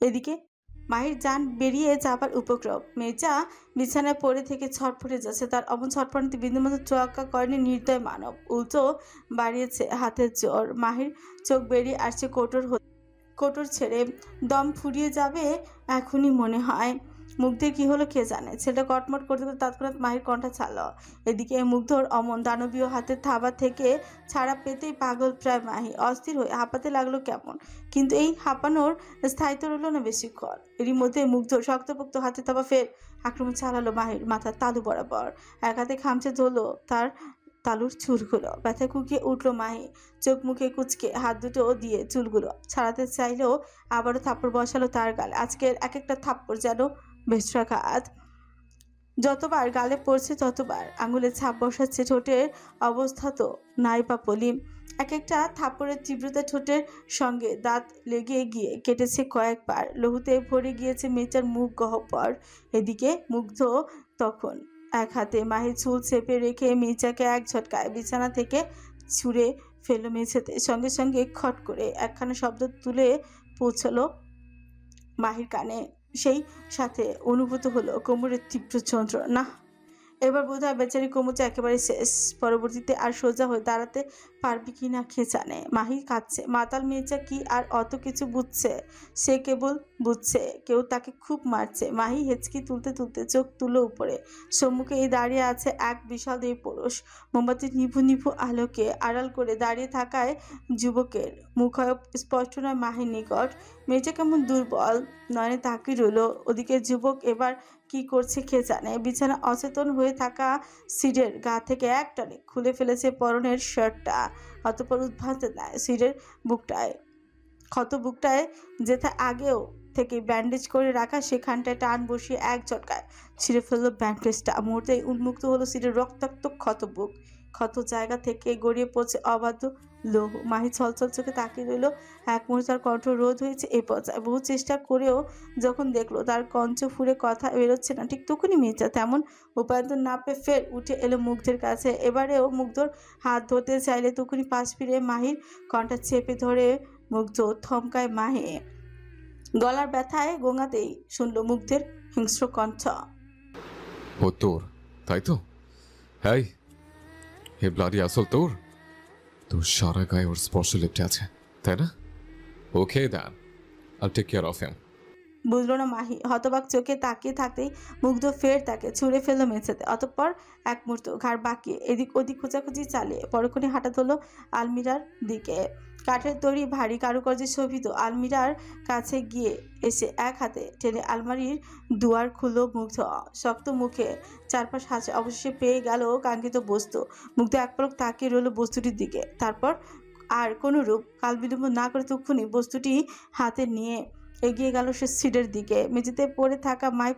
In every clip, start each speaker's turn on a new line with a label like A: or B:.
A: এদিকে মাহির জান বেরিয়ে যাবার উপক্রম। মেয়েটা বিছানায় পড়ে থেকে ছটফটে যাচ্ছে। তার অমন ছটফটানিতে বিন্দুমাত্র তোয়াক্কা করেনি নির্দয় মানব, উল্টো বাড়িয়েছে হাতের জোর। মাহির চোখ বেরিয়ে আসছে কোটর ছেড়ে। দম ফুরিয়ে যাবে এখনই মনে হয়। মুগ্ধের কি হলো কে জানে। ছেলেটা কটমট করতে করতে তৎক্ষণাৎ মাহির কণ্ঠা ছাড়ল। এদিকে মুগ্ধর অমন দানবীয় হাতের থাবা থেকে ছাড়া পেতেই পাগল প্রায় মাহি। অস্থির হয়ে হাঁপাতে লাগলো কেমন, কিন্তু এই হাঁপানোর স্থায়িত্ব রইল না বেশিক্ষণ। এরই মধ্যে মুগ্ধর শক্তপোক্ত হাতে থাবা ফের আক্রমণ চালালো মাহির মাথার তালু বরাবর। এক হাতে খামচে ধরলো তার তালুর চুলগুলো। ব্যথায় কুকিয়ে উঠল মাহি। চোখ মুখে কুচকে হাত দুটো দিয়ে চুলগুলো ছাড়াতে চাইলেও আবারও থাপ্পড় বসালো তার গালে। আজকের এক একটা থাপ্পড় যেন বেত্রাঘাত। যতবার গালে পড়ছে ততবার আঙুলে ছাপ বসাচ্ছে। ঠোঁটের অবস্থা তো নাই বা পলিম। এক একটা থাপ্পড়ের তীব্রতা ঠোঁটের সঙ্গে দাঁত লেগে গিয়ে কেটেছে কয়েকবার। লহুতে ভরে গিয়েছে মেয়েটার মুখ গহ্বর। এদিকে মুগ্ধ তখন এক হাতে মাহির চুল চেপে রেখে মির্জাকে এক ঝটকায় বিছানা থেকে ছুঁড়ে ফেলল মেঝেতে। সঙ্গে সঙ্গে খট করে একখানা শব্দ তুলে পৌঁছলো মাহির কানে। সেই সাথে অনুভূত হলো কোমরের তীব্র যন্ত্রণা। এবার বোধহয় বেচারি কোমরটা একেবারে শেষ। পরবর্তীতে আর সোজা হয়ে দাঁড়াতে পারবি কি না কে জানে। মাহি কাঁদছে। মাতাল মেয়েটা কি আর অত কিছু বুঝছে? সে কেবল বুঝছে কেউ তাকে খুব মারছে। মাহি হেঁচকি তুলতে তুলতে চোখ তুলো উপরে। সম্মুখে এই দাঁড়িয়ে আছে এক বিশাল দেহ পুরুষ। মোমবাতির নিভু নিভু আলোকে আড়াল করে দাঁড়িয়ে থাকায় যুবকের মুখায়ব স্পষ্ট নয় মাহির নিকট। মেয়েটা কেমন দুর্বল নয়নে তাকিয়ে রইল। ওদিকে যুবক এবার কি করছে কে জানে। বিছানা অচেতন হয়ে থাকা সিডের গা থেকে একটানে খুলে ফেলেছে পরনের শার্টটা। অতঃপর উদ্ভ্রান্ত নেয় সিডের বুকটায় যেথা আগেও থেকে ব্যান্ডেজ করে রাখা সেখানটায় টান বসিয়ে এক ঝটকায় ছিঁড়ে ফেললো ব্যান্ডেজটা। মুহূর্তেই উন্মুক্ত হলো সিডের রক্তাক্ত ক্ষত বুক। ক্ষত জায়গা থেকে গড়িয়ে পড়ছে অবাধ্য লৌহ। মাহি ছলছল চোখে তাকিয়ে রইল। এক মুহূর্তে তার কণ্ঠ রোধ হয়েছে এই পর্যায়ে। বহু চেষ্টা করেও যখন দেখলো তার কঞ্চ ফুরে কথা বেরোচ্ছে না, ঠিক তখনই মেয়েটা তেমন উপায়ন্তর না পেয়ে ফের উঠে এলো মুগ্ধের কাছে। এবারেও মুগ্ধর হাত ধরতে চাইলে তখনই পাশ ফিরে মাহির কণ্ঠা চেপে ধরে মুগ্ধ থমকায়। মাহি গলার ব্যথায় গোঙাতেই শুনল মুগ্ধের হিংস্র কণ্ঠ।
B: ও তোর, তাই তো? হ্যাঁ, হে ব্লাডি আসল তোর। তোর সারা গায়ে ওর স্পর্শ লেপটে আছে, তাই না? Okay then, I take care of him.
A: বুঝলো না মাহি। হতবাক চোখে তাকিয়ে থাকতেই মুগ্ধ ফের তাকে ছুঁড়ে ফেললো মেঝেতে। অতঃপর এক মুহূর্ত ঘাড় বাঁকিয়ে এদিক ওদিক খোঁজাখুঁজি চালিয়ে পরক্ষণে হাঁটা ধরলো আলমিরার দিকে। কাঠের তৈরি ভারী কারুকার্যে শোভিত আলমিরার কাছে গিয়ে এসে এক হাতে টেনে আলমারির দুয়ার খুলল মুগ্ধ। শক্ত মুখে চারপাশ হাসে। অবশেষে পেয়ে গেল কাঙ্ক্ষিত বস্তু। মুগ্ধ এক পলক তাকিয়ে রইল বস্তুটির দিকে। তারপর আর কোনো রূপ কাল বিলম্ব না করে তক্ষুনি বস্তুটি হাতে নিয়ে এগিয়ে গেল সে সিডের দিকে। মেঝেতে পড়ে থাকা মাই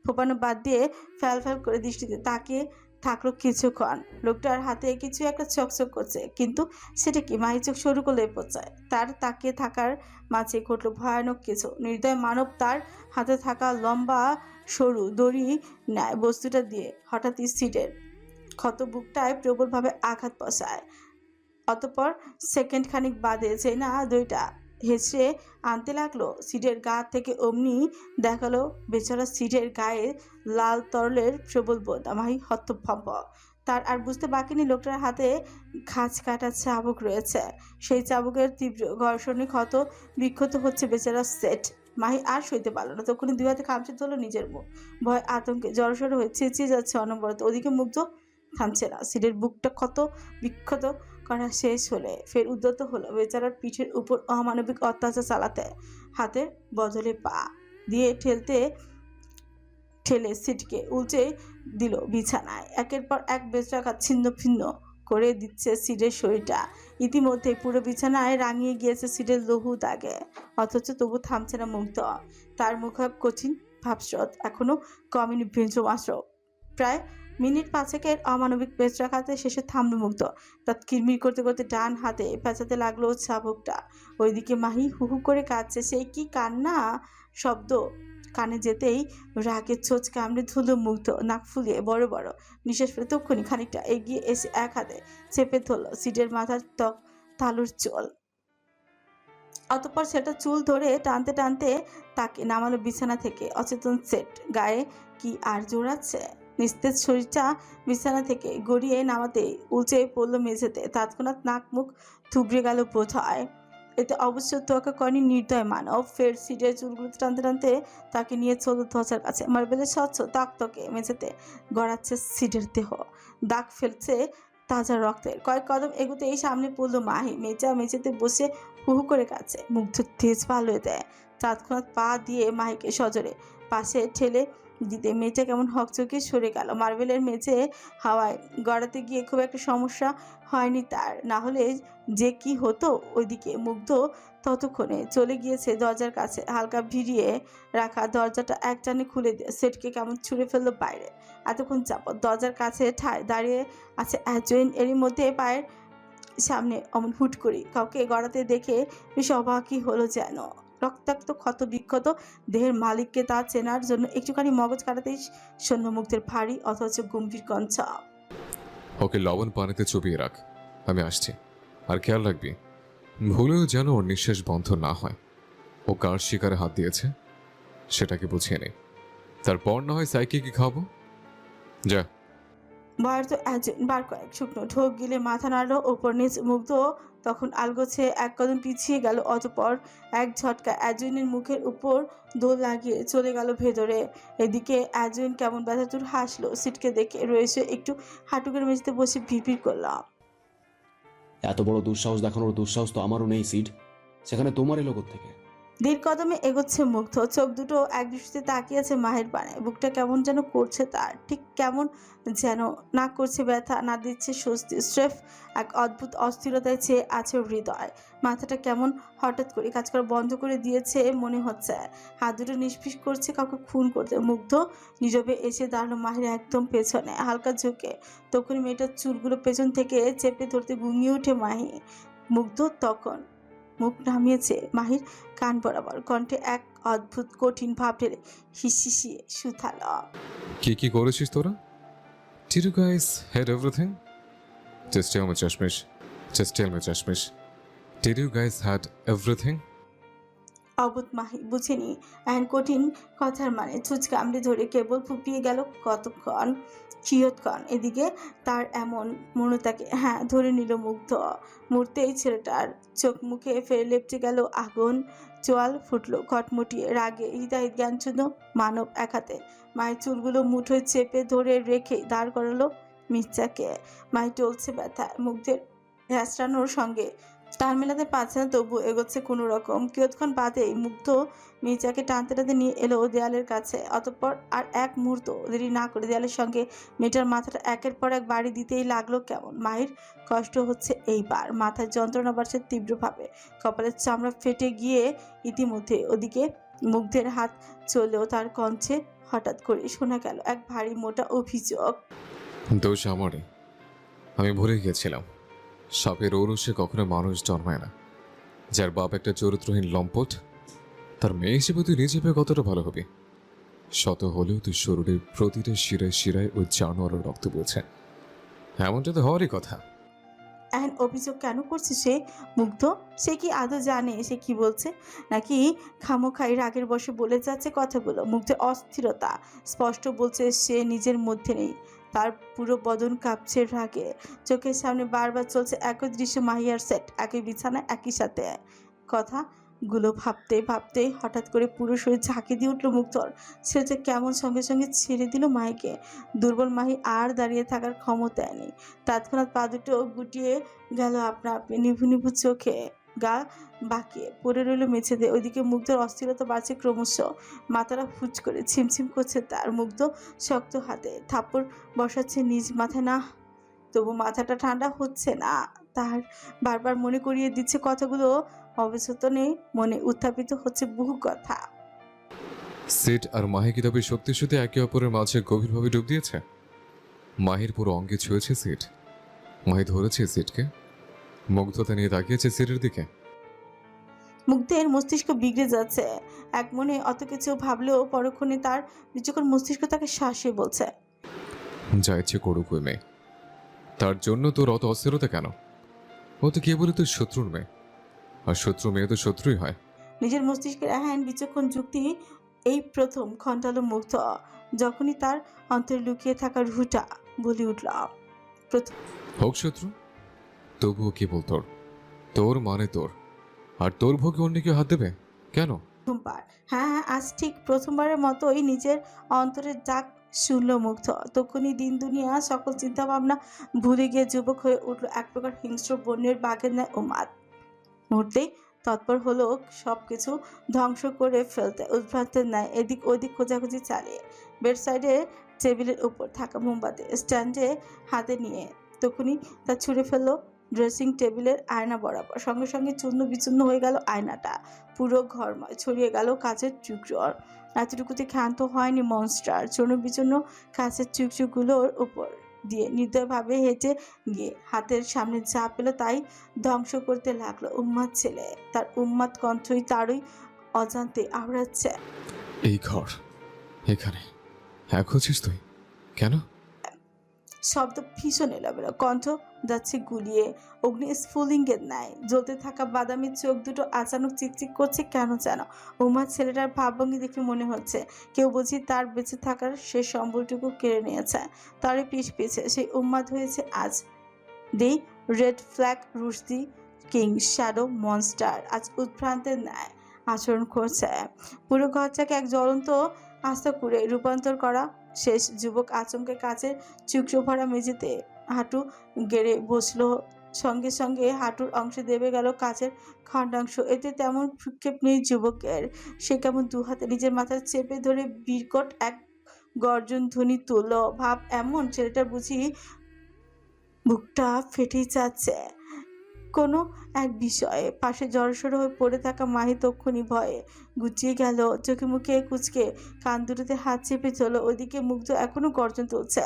A: ফোপানো বাদ দিয়ে ফ্যাল ফ্যাল করে দৃষ্টিতে তাকিয়ে থাকলো কিছুক্ষণ। লোকটার হাতে কিছু একটা চকচক করছে, কিন্তু সেটা কি? মাহি চোখ সরু করলে পচায়। তার তাকিয়ে থাকার মাঝে ঘটলো ভয়ানক কিছু। নির্দয় মানব তার হাতে থাকা লম্বা সরু দড়ি নেয় বস্তুটা দিয়ে হঠাৎই সিডের ক্ষত বুকটায় প্রবলভাবে আঘাত বসায়। অতঃপর সেকেন্ড খানিক বাদে যে না দইটা হেঁচড়ে আনতে লাগলো সিডের গা থেকে, অমনি দেখালো বেচারা সিডের গায়ে লাল তরলের প্রবল বোধ। মাহি হতভম্ব। তার আর বুঝতে বাকি নেই লোকটার হাতে খাঁজ কাটা চাবুক রয়েছে। সেই চাবুকের তীব্র ঘর্ষণে ক্ষত বিক্ষত হচ্ছে বেচারা সেট। মাহি আর সইতে পারল না। তখনই দুই হাতে খামচে ধরল নিজের মুখ। ভয় আতঙ্কে জড়সড় হয়ে চেঁচিয়ে যাচ্ছে অনবরত। ওদিকে মুগ্ধ থামছে না। সিডের বুকটা ক্ষত বিক্ষত করা শেষ হলে ফের উদ্যত হলো বেচারার পিঠের উপর অমানবিক অত্যাচার চালাতে। হাতের বদলে পা দিয়ে ঠেলে সিটকে উল্টে দিল বিছানায়। একের পর এক বেত্রাঘাত ছিন্ন ভিন্ন করে দিচ্ছে সিডের শরীরটা। ইতিমধ্যে পুরো বিছানায় রাঙিয়ে গিয়েছে সিডের লহু দাগে। অথচ তবু থামছে না মুগ্ধ। তার মুখ কঠিন ভাবস্রোত এখনো কমেনি বিঞ্জমাত্র। প্রায় মিনিট পাঁচেকের অমানবিক বেত্রাঘাতে শেষে থামল মুগ্ধ। দাঁত কিরমির করতে করতে ডান হাতে পেঁচাতে লাগলো চাবুকটা। ওইদিকে মাহি হু হু করে কাঁদছে। সেই কি কান্না শব্দ কানে যেতেই রাগের ছোঁচ কামড়ে ধুলো মুগ্ধ। নাক ফুলিয়ে বড় বড় নিঃশ্বাস ফেলে তক্ষুনি খানিকটা এগিয়ে এসে এক হাতে চেপে ধরল সিডের মাথার তালুর চোল। অতঃপর সেটা চুল ধরে টানতে টানতে তাকে নামালো বিছানা থেকে। অচেতন সেট, গায়ে কি আর জোড়াচ্ছে? নিস্তেজ শরীরটা বিছানা থেকে গড়িয়ে নামাতেই উলচে পড়লো মেঝেতে। তৎক্ষণাৎ নাক মুখ থুবড়ে গেল বোধ হয়। এতে অবশ্য তোয়াক্কা করেনি নির্দয় মানব। ফের সিটের চুলগুলো টানতে টানতে তাকে নিয়ে চলল দরজার কাছে। মার্বেলের স্বচ্ছ তকতকে মেঝেতে গড়াচ্ছে সিটের দেহ, দাগ ফেলছে তাজা রক্তের। কয়েক কদম এগুতেই সামনে পড়লো মাহি। মেজা মেঝেতে বসে হু হু করে কাছে। মুগ্ধ তেজ পালয়ে দেয়। তৎক্ষণাৎ পা দিয়ে মাহিকে সজোরে পাশে ঠেলে দিতে মেয়েটা কেমন হকচকিয়ে সরে গেল। মার্বেলের মেঝে হাওয়ায় গড়াতে গিয়ে খুব একটা সমস্যা হয়নি তার, না হলে যে কি হতো। ওইদিকে মুগ্ধ ততক্ষণে চলে গিয়েছে দরজার কাছে। হালকা ভিড়িয়ে রাখা দরজাটা একটানে খুলে দিয়ে সেটকে কেমন ছুঁড়ে ফেললো বাইরে। এতক্ষণ যাবৎ দরজার কাছে ঠায় দাঁড়িয়ে আছে অ্যাজুইন। এরই মধ্যে পায়ের সামনে অমন হুট করি কাউকে গড়াতে দেখে বেশ অবাকই হলো যেন। রক্তাক্ত ক্ষত বিক্ষত দেহের মালিককে তা চেনার জন্য একটুখানি মগজ কাটাতেই সৈন্য মুক্তের ভারী অথচ গম্ভীর কণ্ঠ।
B: ওকে লবণ পানিতে চুবিয়ে রাখ, আমি আসছি। আর খেয়াল রাখবি ভুলেও যেন ওর নিঃশ্বাস বন্ধ না হয়। ও কার শিকারে হাত দিয়েছে সেটাকে বুঝিয়ে নেই, তারপর না হয় সাইকিকে খাবো। যা।
A: ভয়ার্ত অ্যাজুইন বার কয়েক শুকনো ঢোক গিলে মাথা নাড়ল ওপর নিচ। মুগ্ধ তখন আলগোছে এক কদম পিছিয়ে গেল। অতঃপর এক ঝটকা অ্যাজুইনের মুখের উপর দোল লাগিয়ে চলে গেল ভেতরে। এদিকে অ্যাজুইন কেমন ব্যথাতুর হাসলো সিটকে দেখে। রয়েছে একটু হাঁটুকের মেঝেতে বসে ভিড় করলাম।
C: এত বড় দুঃসাহস দেখানোর দুঃসাহস তো আমারও নেই সিড, সেখানে তোমার এলো থেকে।
A: ধীর কদমে এগোচ্ছে মুগ্ধ। চোখ দুটো এক দৃষ্টিতে তাকিয়ে আছে মাহের পানে। বুকটা কেমন যেন করছে তার, ঠিক কেমন যেন না করছে ব্যথা, না দিচ্ছে স্বস্তি। স্রেফ এক অদ্ভুত অস্থিরতায় চেয়ে আছে হৃদয়। মাথাটা কেমন হঠাৎ করে কাজ করা বন্ধ করে দিয়েছে মনে হচ্ছে। হাত দুটো নিষ্পিস করছে কাউকে খুন করতে। মুগ্ধ নীরবে এসে দাঁড়ালো মাহির একদম পেছনে, হালকা ঝুঁকে। তখন মেয়েটার চুলগুলো পেছন থেকে চেপে ধরতে ঘুমিয়ে ওঠে মাহি। মুগ্ধ তখন মুখ নামিয়েছে মাহির কান বরাবর। কণ্ঠে এক অদ্ভুত কঠিন ভাব ঢেলে হিসিয়ে সুথাল।
B: কি কি করেছিস তোরা? Did you guys had everything? Just tell me, Chashmish. Just tell me, Chashmish. Did you guys had everything?
A: অবুত Mahi বুঝেনি এহেন কঠিন কথার মানে। ছুঁচ কামড়ে ধরে কেবল ফুপিয়ে গেল কতক্ষণ, চিরতক্ষণ। এদিকে তার এমন মনতাকে হ্যাঁ ধরে নিল মুগ্ধ। মুহূর্তেই ছেলেটার চোখ মুখে ফের লেপটে গেল আগুন। চোয়াল ফুটলো খটমটিয়ে রাগে। হৃদয় জ্ঞানশূন্য মানব এক হাতে মায়ের চুলগুলো মুঠোয় চেপে ধরে রেখে দাঁড় করালো মির্জাকে। মাই টলছে ব্যথায়, মুগ্ধের হ্যাঁচড়ানোর সঙ্গে তাল মেলাতে পারছে না, তবু এগোচ্ছে কোনো রকম। কিয়ৎক্ষণ বাদেই মুগ্ধ মির্জাকে টানতে টানতে নিয়ে এলো দেয়ালের কাছে। অতঃপর আর এক মুহূর্ত দেরি না করে দেয়ালের সঙ্গে মেয়েটার মাথাটা একের পর এক বাড়ি দিতেই লাগলো কেমন। মায়ের কষ্ট হচ্ছে এইবার, মাথার যন্ত্রণা বাড়ছে তীব্রভাবে, কপালের চামড়া ফেটে গিয়ে ইতিমধ্যে। ওদিকে মুগ্ধের হাত চলেও তার কণ্ঠে হঠাৎ করে শোনা গেল এক ভারী মোটা অভিযোগ।
B: দোষ আমারই, আমি ভুলে গিয়েছিলাম। সাপের ঔরসে কখনো মানুষ জন্মায় না। যার বাপ একটা চরিত্রহীন লম্পট, তার মেয়ে হিসেবে তুই নিজে পেয়ে কতটা ভালো হবি। শত হলেও তুই শরীরের প্রতিটা শিরায় শিরায় ওই জানোয়ারের রক্ত বইছে। এমনটা তো হওয়ারই কথা।
A: এহেন অভিযোগ কেন করছে সে? মুগ্ধ সে কি আদৌ জানে সে কি বলছে, নাকি খামোখাই রাগের বশে বলে যাচ্ছে কথাগুলো? মুগ্ধের অস্থিরতা স্পষ্ট বলছে সে নিজের মধ্যে নেই। তার পুরো বদন কাঁপছে রাগে। চোখের সামনে বারবার চলছে একই দৃশ্য, মাহিয়ার সেট, একই বিছানা, একই সাথে। কথাগুলো ভাবতে ভাবতে হঠাৎ করে পুরো শরীর ঝাঁকি দিয়ে উঠল মুগ্ধর। ছেলেটা কেমন সঙ্গে সঙ্গে ছেড়ে দিল মাহিকে। দুর্বল মাহি আর দাঁড়িয়ে থাকার ক্ষমতা নেই। তৎক্ষণাৎ পা দুটো গুটিয়ে গেল আপনা আপনি, নিভু নিভু চোখে গা বাঁকিয়ে পড়ে রইল মেঝেতে। ওইদিকে মুগ্ধর অস্থিরতা বাড়ছে ক্রমশ। মাথাটা ফুচ করে ছিমছিম করছে তার। মুগ্ধ শক্ত হাতে থাপ্পড় বসাচ্ছে নিজ মাথায়, না তবু মাথাটা ঠান্ডা হচ্ছে না তার। বারবার মনে করিয়ে দিচ্ছে কথাগুলো। অবচেতনে মনে উত্থাপিত হচ্ছে বহু কথা।
B: সিট আর মাহি কি তবে সত্যি সত্যি একে অপরের মাঝে গভীরভাবে ডুব দিয়েছে? মাহির পুরো অঙ্গে ছুঁয়েছে সিট, মাহি ধরেছে সিটকে, মুগ্ধতা নিয়ে তাকিয়েছে সিটের দিকে।
A: মুগ্ধের মস্তিষ্ক বিগড়ে যাচ্ছে। এক মনে অত কিছু ভাবলেও পরক্ষণে তার বিচক্ষণ মস্তিষ্ক তাকে শাসিয়ে বলছে,
B: যা ইচ্ছে করুক ওই মেয়ে, তার জন্য তোর অত অস্থিরতা কেন? ও তো কেবলই তোর শত্রুর মেয়ে। আর শত্রু মেয়ে তো শত্রুই হয়।
A: নিজের মস্তিষ্কের এহেন বিচক্ষণ যুক্তি এই প্রথম খণ্ডালো মুগ্ধ। যখনই তার অন্তরে লুকিয়ে থাকা রুহুটা বলে উঠল,
B: হোক শত্রু, তবুও কি বল তোর? তোর মানে তোর, আর তোর ভোগে অন্য কেউ হাত দেবে কেন?
A: প্রথমবার। হ্যাঁ হ্যাঁ, আজ ঠিক প্রথমবারের মতোই নিজের অন্তরের ডাক শুনল মুগ্ধ। তখনই দিন দুনিয়া সকল চিন্তা ভাবনা ভুলে গিয়ে যুবক হয়ে উঠল এক প্রকার হিংস্র বন্যের বাঘের ন্যায় উন্মাদ। মুহূর্তেই তৎপর হলো সবকিছু ধ্বংস করে ফেলতে। উদ্ভ্রান্তের ন্যায় এদিক ওদিক খোঁজাখুঁজি চালিয়ে বেড সাইডে টেবিলের উপর থাকা মোমবাতি স্ট্যান্ডে হাতে নিয়ে তখনই তা ছুঁড়ে ফেললো ড্রেসিং টেবিলের আয়না বরাবর। সঙ্গে সঙ্গে চূর্ণ বিচূর্ণ হয়ে গেল আয়নাটা। পুরো ঘরময় ছড়িয়ে গেল কাচের টুকরো। এতটুকুতে ক্ষান্ত হয়নি মনস্টার। চূর্ণ বিচূর্ণ কাচের টুকরোগুলোর উপর দিয়ে নির্দয়ভাবে হেঁটে গিয়ে হাতের সামনে যা পেল তাই ধ্বংস করতে লাগলো। উন্মাদ ছেলে, তার উন্মাদ কণ্ঠই তারই অজান্তে আওড়াচ্ছে।
B: এই ঘর, এখানে এক হচ্ছিস তুই কেন?
A: শব্দ ভীষণ এলোমেলো, কণ্ঠ যাচ্ছে গুলিয়ে। অগ্নি স্ফুলিঙ্গের ন্যায় জ্বলতে থাকা বাদামি চোখ দুটো আচানক চিকচিক করছে কেন যেন। উন্মাদ ছেলেটার ভাবভঙ্গি দেখে মনে হচ্ছে কেউ বুঝি তার বেঁচে থাকার শেষ সম্বলটুকু কেড়ে নিয়েছে। তারই পিঠ পিছে সেই উন্মাদ হয়েছে আজ। The red flag Rushdie king shadow monster আজ উদ্ভ্রান্তের ন্যায় আচরণ করছে। পুরো ঘরটাকে এক জ্বলন্ত আস্তা করে রূপান্তর করা শেষ। যুবক আচমকে কাচের চুকরো ভরা মেঝেতে হাঁটু গেড়ে বসলো। সঙ্গে সঙ্গে হাঁটুর অংশে দেবে গেল কাচের খণ্ডাংশ। এতে তেমন ভ্রুক্ষেপ নেই যুবকের। সে কেমন দুহাতে নিজের মাথা চেপে ধরে বিকট এক গর্জন ধ্বনি তুলল। ভাব এমন ছেলেটার বুঝি বুকটা ফেটেই যাচ্ছে কোনো এক বিষয়ে। পাশে জড়সড় হয়ে পড়ে থাকা মাহি তক্ষুনি ভয়ে গুটিয়ে গেল। চোখে মুখে কুচকে কান দুটোতে হাত চেপে চল। ওইদিকে মুগ্ধ এখনো গর্জন তুলছে।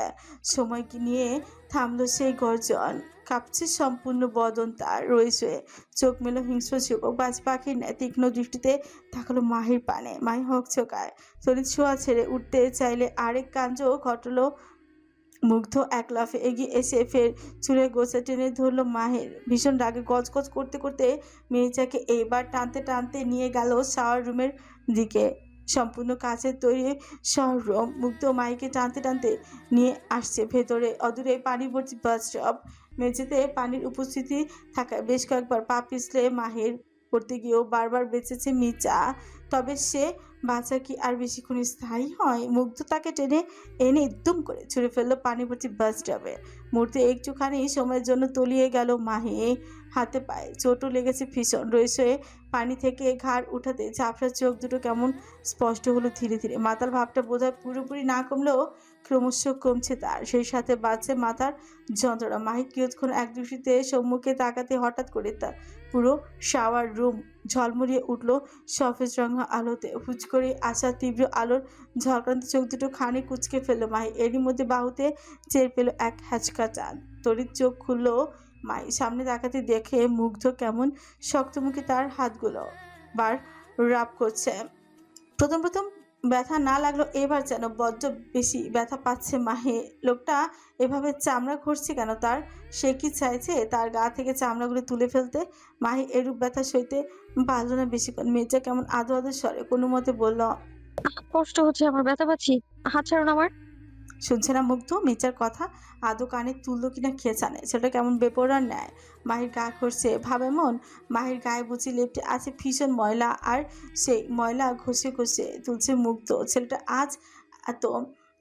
A: সময় কি নিয়ে থামলো সেই গর্জন। কাঁপছে সম্পূর্ণ বদন তার। রয়েছে চোখ মেলো হিংস্র যুবক বাজ পাখির ন্যায় তীক্ষ্ণ দৃষ্টিতে তাকালো মাহির পানে। মাহি হক চোখায় তড়িৎ ছোঁয়া ছেড়ে উঠতে চাইলে আরেক কাণ্ড ঘটলো। মুগ্ধ এক লাফে এগিয়ে এসে ফের চুলের গোছা টেনে ধরলো মাহের। ভীষণ রাগে গজগজ করতে করতে মেয়েটাকে এইবার টানতে টানতে নিয়ে গেল শাওয়ার রুমের দিকে। সম্পূর্ণ কাচের তৈরি শাওয়ার রুম। মুগ্ধ মাইকে টানতে টানতে নিয়ে আসছে ভেতরে। অদূরে পানি ভর্তি বাথটব। মেঝেতে পানির উপস্থিতি থাকায় বেশ কয়েকবার পা পিছলে মাহের করতে গিয়েও বারবার বেঁচেছে মির্জা। তবে সে বাচ্চা কি আর বেশিক্ষণ স্থায়ী হয়? মুগ্ধ তাকে টেনে এনে দুম করে ছুঁড়ে ফেললো পানি ভর্তি বাথটবে। মুহূর্তে একটুখানি সময়ের জন্য তলিয়ে গেল মাহি। হাতে পায়ে চোটও লেগেছে ভীষণ। রয়েছে পানি থেকে ঘাড় উঠাতে ঝাপসা চোখ দুটো কেমন স্পষ্ট হলো ধীরে ধীরে। মাথার ভাবটা বোধহয় পুরোপুরি না কমলেও ক্রমশ কমছে তার। সেই সাথে বাড়ছে মাথার যন্ত্রণা। মাহি কিয়ৎক্ষণ এক দৃষ্টিতে সম্মুখে তাকাতে হঠাৎ করে তার পুরো শাওয়ার রুম ঝলমলিয়ে উঠল সফেদ রঙা আলোতে। হুচ করে আসা তীব্র আলোর ঝলকান্ত চোখ দুটো খানে কুচকে ফেললো মাহি। এরই মধ্যে বাহুতে চের পেল এক হ্যাচকা টান। তড়িৎ চোখ খুললো মাহি। সামনে তাকাতে দেখে মুগ্ধ কেমন শক্তমুখে তার হাতগুলো বার রাব করছে। প্রথম প্রথম ব্যথা না লাগলো, এবার যেন বড্ড বেশি ব্যথা পাচ্ছে মাহি। লোকটা এভাবে চামড়া ঘষছে কেন তার? সে কি চাইছে তার গা থেকে চামড়াগুলো তুলে ফেলতে? মাহি এরূপ ব্যথা সইতে পারল না বেশিক্ষণ। মেয়েটা কেমন আদো আদো স্বরে কোনো মতে বলল,
D: কষ্ট হচ্ছে, আমার ব্যথা পাচ্ছি, হাত ছাড়ুন আমার।
A: শুনছে না মুগ্ধ মেয়েটার কথা? আদৌ কানে তুললো কিনা খেয়ে জানে। সেটা কেমন বেপরার ন্যায় মাহির গা ঘষছে। ভাব এমন মাহির গায়ে বুঝি লেপটে আছে ভীষণ ময়লা, আর সেই ময়লা ঘষে ঘষে তুলছে মুগ্ধ। ছেলেটা আজ এত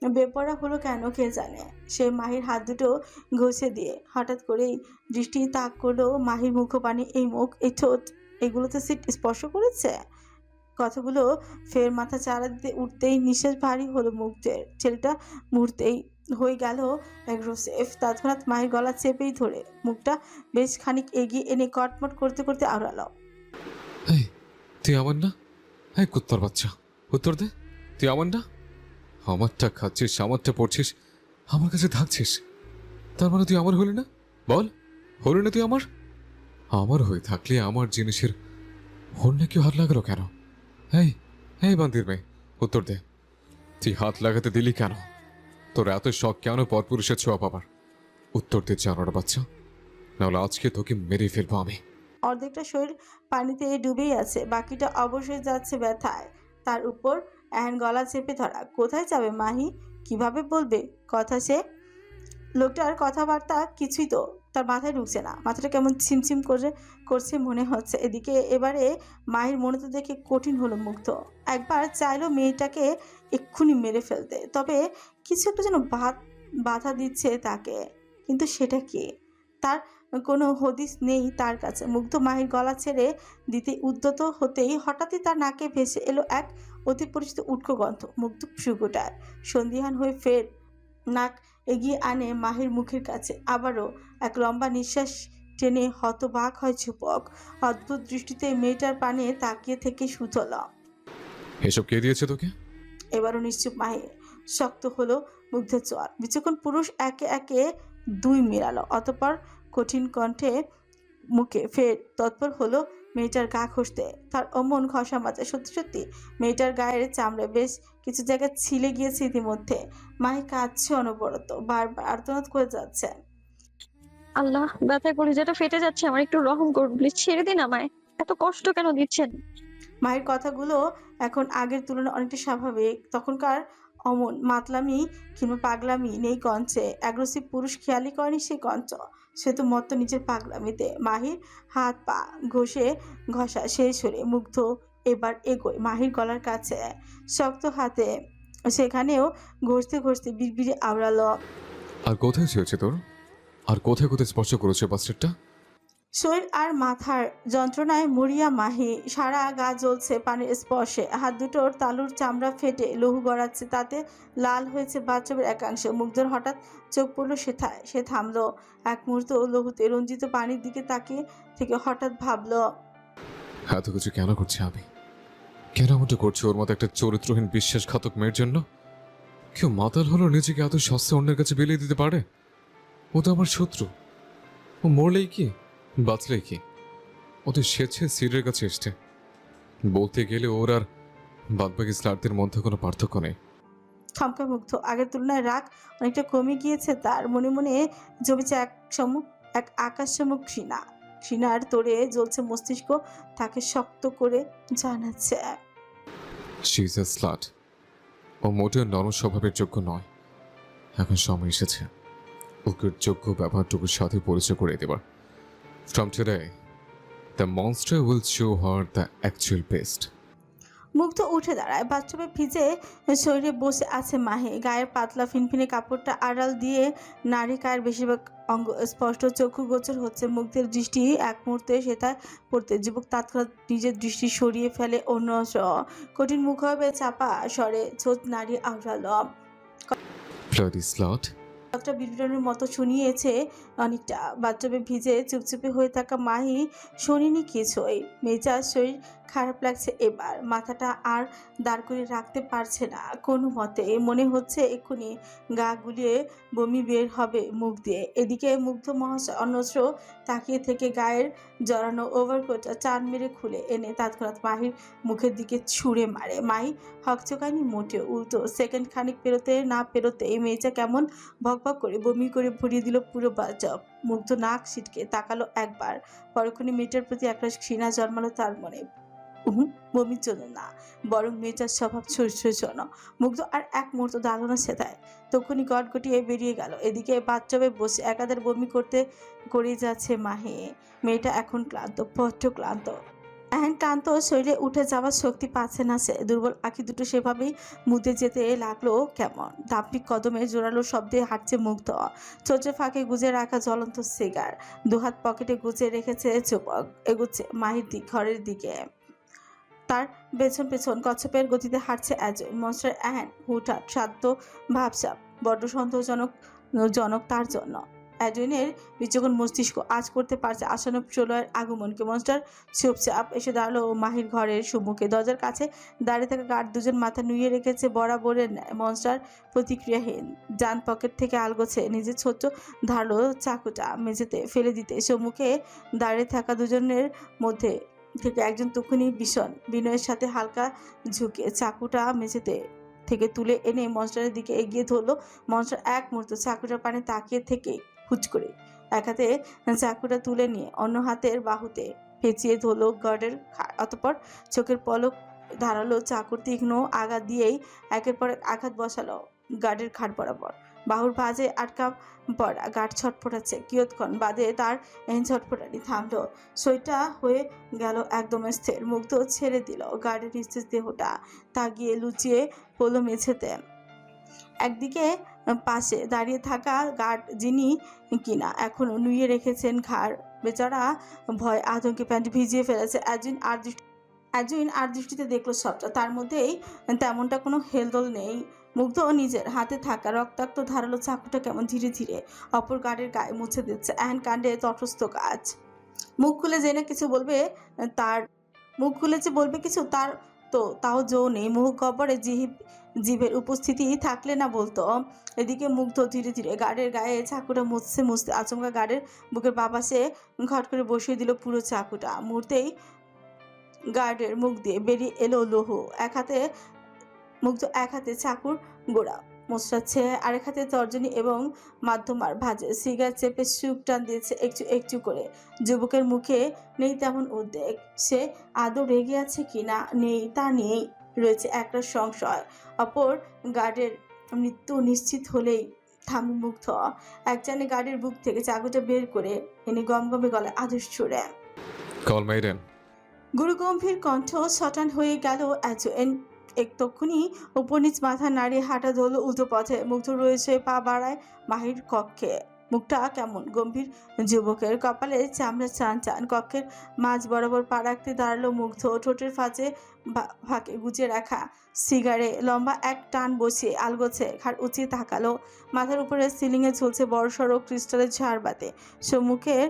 A: বেপরা হলো কেন কে জানে। সে মাহির হাত দুটো ঘষে দিয়ে হঠাৎ করেই দৃষ্টি তাক করলো মাহির মুখপানে। এই মুখ, এই ঠোঁট, এগুলোতে সিট স্পর্শ করেছে। কথাগুলো ফের মাথা চাড়া দিতে উঠতেই নিঃশ্বাস ভারী হলো মুগ্ধের। ছেলেটা মুহূর্তেই হয়ে গেল অ্যাগ্রেসিভ। তৎক্ষণাৎ মায়ের গলা চেপেই ধরে মুখটা বেশ খানিক এগিয়ে এনে কটমট করতে করতে আওড়ালো,
B: এই, তুই আমার না? এই কুত্তর বাচ্চা, উত্তর দে, তুই আমার না? আমারটা খাচ্ছিস, আমারটা পড়ছিস, আমার কাছে থাকছিস, তার মানে তুই আমার হলি না? বল, হলি না তুই আমার? আমার হয়ে থাকলে আমার জিনিসের অন্য কেউ হাত লাগালো কেন? এই, এই বান্দির মেয়ে, উত্তর দে, তুই হাত লাগাতে দিলি কেন? তোর এত শখ কেন পরপুরুষের ছোঁয়া পাবার? উত্তর দে জানোয়ার বাচ্চা, নাহলে আজকে তোকে মেরে ফেলবো আমি।
A: অর্ধেকটা শরীর পানিতে ডুবেই আছে, বাকিটা অবশ্যই যাচ্ছে ব্যথায়। তার উপর এহেন গলা চেপে ধরা। কোথায় যাবে মাহি? কিভাবে বলবে কথা সে? লোকটার কথাবার্তা কিছুই তো তার মাথায় ঢুকছে না। মাথাটা কেমন ছিমছিম করছে মনে হচ্ছে। এদিকে এবারে মায়ের মনোত দেখে কঠিন হলো মুগ্ধ। একবার চাইলো মেয়েটাকে এক্ষুনি মেরে ফেলতে, তবে কিছু একটা যেন বাধা দিচ্ছে তাকে। কিন্তু সেটা কি? তার কোনো হদিস নেই তার কাছে। মুগ্ধ মাহির গলা ছেড়ে দিতে উদ্যত হতেই হঠাৎই তার নাকে ভেসে এলো এক অতি পরিচিত উটকো গন্ধ। মুগ্ধ সুগুটার সন্দিহান হয়ে ফের নাক এগিয়ে আনে মাহির মুখের কাছে। আবারও এক লম্বা নিঃশ্বাস টেনে হতবাক হয় যুবক। অদ্ভুত দৃষ্টিতে মেয়েটার পানে তাকিয়ে থেকে সুতল।
B: এসব কে দিয়েছে তোকে?
A: এবারও নিশ্চুপ মাহি। শক্ত হলো মুগ্ধের চোয়াল। বিচক্ষণ পুরুষ একে একে দুই মিলালো। অতঃপর কঠিন কণ্ঠে মুখে ফের তৎপর হলো মেয়েটার গা ঘষতে। তার অমন ঘষা মাজা। সত্যি সত্যি মেয়েটার গায়ের চামড়ায় বেশ কিছু জায়গায় ছিলে গিয়েছে ইতিমধ্যে। মাহি কাঁদছে অনবরত, বারবার আর্তনাদ করে যাচ্ছে।
D: আল্লাহ, ব্যথায় কলিজাটা ফেটে যাচ্ছে আমার, একটু রহম করুন প্লিজ, ছেড়ে দিন আমায়। এত কষ্ট কেন দিচ্ছেন?
A: মায়ের কথাগুলো এখন আগের তুলনায় অনেকটা স্বাভাবিক। তখনকার অমন মাতলামি কিংবা পাগলামি নেই কঞ্চে। অ্যাগ্রেসিভ পুরুষ খেয়ালই করেনি সেই কঞ্চ। সে তো মত্ত নিজের পাগলামিতে। মাহির হাত পা ঘষা শেষ হলে মুগ্ধ এবার এগোয় মাহির গলার কাছে। শক্ত হাতে সেখানেও ঘষতে ঘষতে বিড়বিড়ে আওড়ালো।
B: আর কোথায় ছেড়েছে তোর? আর কোথায় কোথায় স্পর্শ করেছে বাস্টারটা?
A: শরীর আর মাথার যন্ত্রণায় মরিয়া মাহি। সারা গা জ্বলছে পানির স্পর্শে। হাত দুটোর তালুর চামড়া ফেটে লহু গড়াচ্ছে। তাতে লাল হয়েছে বাথরুমের একাংশ। মুগ্ধর হঠাৎ চোখ পড়ল সেথায়। সে থামলো এক মুহূর্ত লহুতে রঞ্জিত পানির দিকে তাকিয়ে থেকে হঠাৎ ভাবলো,
B: এত কিছু কেন করছে আমি? কেন এমনটা করছে ওর মতো একটা চরিত্রহীন বিশ্বাসঘাতক মেয়ের জন্য? কেউ মাতাল হলো নিজেকে এত সস্তা অন্যের কাছে বিলিয়ে দিতে পারে? ও তো আমার শত্রু। ও মরলেই কি, বাঁচলেই কি, ও তো স্বেচ্ছে সিডের কাছে এসছে। বলতে গেলে ওর আর বাদবাকি স্লারদের মধ্যে কোনো পার্থক্য নেই।
A: থমকা মুগ্ধ। আগের তুলনায় রাগ অনেকটা কমে গিয়েছে তার। মনে মনে জমেছে এক আকাশসমূহ ঘৃণা। ঘৃণার তোড়ে জ্বলছে মস্তিষ্ক। তাকে শক্ত করে জানাচ্ছে,
B: শি ইজ এ স্লাট। ও মোটেও নরম স্বভাবের যোগ্য নয়। এখন সময় এসেছে ওকে ওর যোগ্য ব্যবহারটুকুর সাথে পরিচয় করে দেবার। From today the monster will show her the actual best.
A: মুগ্ধ উঠে দাঁড়ায়। বাথটবে ভিজে শরীরে বসে আছে মাহি। গায়ের পাতলা ফিনফিনে কাপড়টা আড়াল দিয়ে নারী কায়ের বেশিরভাগ অঙ্গ স্পষ্ট চক্ষু গোচর হচ্ছে। মুগ্ধের দৃষ্টি এক মুহূর্তে সেটা পড়তে যুবক তৎক্ষণাৎ নিজের দৃষ্টি সরিয়ে ফেলে অন্য কঠিন মুখভাবে চাপা স্বরে ছোট নারী আওড়ালো।
B: Bloody slot.
A: কথাটা বিড়বিড়ানোর মতো শুনিয়েছে অনেকটা। বাথটবে ভিজে চুপচুপে হয়ে থাকা মাহি শোনেনি কিছুই। মেজাজ শরীর খারাপ লাগছে এবার। মাথাটা আর দাঁড় করে রাখতে পারছে না কোনো মতে। মনে হচ্ছে এক্ষুনি গা গুলিয়ে বমি বের হবে মুখ দিয়ে। এদিকে মুগ্ধ মহাশয় অন্যত্র তাকিয়ে থেকে গায়ের জড়ানো ওভারকোটটা টান মেরে খুলে এনে তৎক্ষণাৎ মাহির মুখের দিকে ছুঁড়ে মারে। মাহি হকচকায়নি মোটেও, উল্টো সেকেন্ড খানিক পেরোতে না পেরোতে এই মেয়েটা কেমন ভকভক করে বমি করে ভরিয়ে দিল পুরো বাথটব। মুগ্ধ নাক ছিটকে তাকালো একবার। পরক্ষণে মেয়েটার প্রতি একরাশ ঘৃণা জন্মালো তার মনে। বমির জন্য না, বরং মেয়েটার স্বভাব চরিত্রের জন্য। মুগ্ধ আর এক মুহূর্ত দাঁড়ালো না সেটায়। তখনই গটগটিয়ে বেরিয়ে গেল। এদিকে বাথটবে বসে একাধার বমি করেই যাচ্ছে মাহি। মেয়েটা এখন ক্লান্ত, বড্ড ক্লান্ত। এখন ক্লান্ত শরীরে উঠে যাওয়ার শক্তি পাচ্ছে না সে। দুর্বল আঁখি দুটো সেভাবেই মুদে যেতে লাগলো কেমন। দাম্পিক কদমে জোরালো শব্দে হাঁটছে মুগ্ধ। চোখের ফাঁকে গুজে রাখা জ্বলন্ত সিগার দুহাত পকেটে গুজে রেখেছে যুবক। এগুচ্ছে মাহির ঘরের দিকে। তার পেছন পেছন কচ্ছপের গতিতে হাঁটছে অ্যাজয়। মনস্টার অ্যান হুটহাট শান্ত ভাবসাব বড্ড সন্দেহজনক তার জন্য। অ্যাডুইনের বিচক্ষণ মস্তিষ্ক আজ করতে পারছে আসন্ন প্রলয়ের আগমনকে। মনস্টার চুপচাপ এসে দাঁড়ালো মাহির ঘরের সম্মুখে। দরজার কাছে দাঁড়িয়ে থাকা গার্ড দুজন মাথা নুইয়ে রেখেছে বরাবরের ন্যায়। মনস্টার প্রতিক্রিয়াহীন। ডান পকেট থেকে আলগোছে নিজের ছোট্ট ধারালো চাকুটা মেঝেতে ফেলে দিতে সম্মুখে দাঁড়িয়ে থাকা দুজনের মধ্যে থেকে একজন তখনই ভীষণ বিনয়ের সাথে হালকা ঝুঁকে চাকুটা মেঝেতে থেকে তুলে এনে মনস্টারের দিকে এগিয়ে ধরলো। মনস্টার এক মুহূর্ত চাকুটার পানে তাকিয়ে থেকে হুচ করে এক হাতে চাকুটা তুলে নিয়ে অন্য হাতের বাহুতে পেঁচিয়ে ধরল গার্ডের ঘাড়। অতঃপর চোখের পলক ধারালো চাকুর তীক্ষ্ণ আঘাত দিয়েই একের পর এক আঘাত বসালো গার্ডের ঘাড় বরাবর। বাহুর ভাঁজে আটকা পড়া গার্ড ছটফটাচ্ছে। কিয়ৎক্ষণ বাদে তার এহেন ছটফটানি থামলো। সইটা হয়ে গেল একদম স্থির। মুগ্ধ ছেড়ে দিল গার্ডের নিস্তেজ দেহটা। তা গিয়ে লুচিয়ে পড়ল মেঝেতে। একদিকে পাশে দাঁড়িয়ে থাকা গার্ড, যিনি কিনা এখনো নুয়ে রেখেছেন ঘাড়, বেচারা ভয় আতঙ্কে প্যান্ট ভিজিয়ে ফেলেছে। একজন আর দৃষ্টিতে দেখলো সবটা। তার মধ্যেই তেমনটা কোনো হেলদোল নেই। মুগ্ধ নিজের হাতে থাকা রক্তাক্ত ধারালো চাকুটা কেমন ধীরে ধীরে অপর গার্ডের গায়ে মুছে দিচ্ছে। এহেন কাণ্ডে তটস্থ গাছ মুখ খুলে জেনে কিছু বলবে, তার মুখ খুলে যে বলবে কিছু তার তাও জো নেই। মুখ গব্বরে জীবের উপস্থিতি থাকলে না বলতো। এদিকে মুগ্ধ ধীরে ধীরে গার্ডের গায়ে চাকুটা মুছতে মুছতে আচমকা গার্ডের বুকের বাপাশে ঘট করে বসিয়ে দিল পুরো চাকুটা। মুহূর্তেই গার্ডের মুখ দিয়ে বেরিয়ে এলো লৌহ। মুগ্ধ এক হাতে চাকুর গোড়া মোচড়াচ্ছে, আরেক হাতে তর্জনী এবং মাধ্যমার ভাঁজে সিগারেট চেপে সুখ টান দিয়েছে একটু একটু করে। যুবকের মুখে নেই তেমন উদ্বেগ। সে আদৌ রেগে আছে কিনা নেই তা নিয়েই রয়েছে একটা সংশয়। অপর গার্ডের মৃত্যু নিশ্চিত হলেই থামে মুগ্ধ। একটানে গার্ডের বুক থেকে চাকুটা বের করে এনে গমগমে গলায় আদেশ ছুড়ে।
B: Call maiden.
A: গুরুগম্ভীর কণ্ঠ শটান হয়ে গেল। তক্ষুনি উপর নিচ মাথা নাড়িয়ে হাঁটা ধরল উল্টো পথে। মুগ্ধ রয়েছে পা বাড়ায় মাহির কক্ষে। মুখটা কেমন গম্ভীর যুবকের, কপালে চামড়া চান চান। কক্ষের মাঝ বরাবর পা রাখতে দাঁড়ালো মুগ্ধ। ঠোঁটের ফাঁকে গুজে রাখা সিগারে লম্বা এক টান বসিয়ে আলগোছে ঘাড় উঁচিয়ে তাকালো। মাথার উপরে সিলিংয়ে ঝুলছে বড়সড় ক্রিস্টালের ঝাড়বাতি। সম্মুখের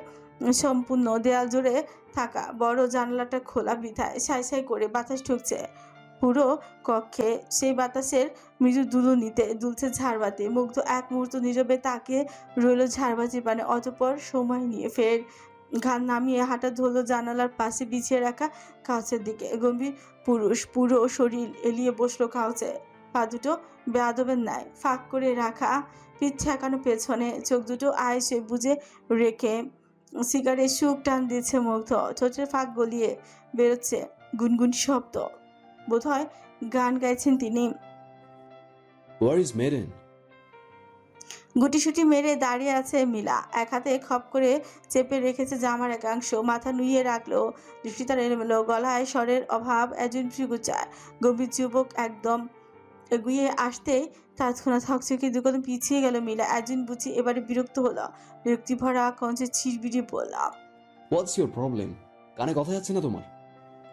A: সম্পূর্ণ দেয়াল জুড়ে থাকা বড় জানালাটা খোলা বিধায় সাই সাই করে বাতাস ঢুকছে পুরো কক্ষে। সেই বাতাসের মৃদু দুলুনিতে দুলছে ঝাড়বাতি। মুগ্ধ এক মুহূর্ত নীরবে তাকিয়ে রইল ঝাড়বাতির পানে। অতঃপর সময় নিয়ে ফের ঘাড় নামিয়ে হাঁটা ধরল জানালার পাশে বিছিয়ে রাখা কাউচের দিকে। গম্ভীর পুরুষ পুরো শরীর এলিয়ে বসলো কাউচে, পা দুটো বেয়াদবের ন্যায় ফাঁক করে রাখা, পিঠ ঠেকানো পেছনে, চোখ দুটো আয়েসে বুঝে রেখে সিগারেট সুখ টান দিচ্ছে মুগ্ধ। ঠোঁটের ফাঁক গলিয়ে বেরোচ্ছে গুনগুন শব্দ। বোধহয় গান গাইছেন তিনি।
C: Where is maiden?
A: গুটিসুটি মেরে দাঁড়িয়ে আছে মিলা। এক হাতে খপ করে চেপে রেখেছে জামার একাংশ, মাথা নুইয়ে রাখলো। দৃষ্টি তার এলোমেলো, গলায় স্বরের অভাব। একজন ফ্রিগুচায় গম্ভীর যুবক একদম এগিয়ে আসতেই তৎক্ষণাৎ হকচকে দু কদম পিছিয়ে গেল মিলা। একজন বুঝি এবারে বিরক্ত হলো। বিরক্তি ভরা কঞ্চে ছিড়বিড়ি বললাম,
C: হোয়াটস ইউর প্রবলেম? কানে কথা যাচ্ছে না তোমার?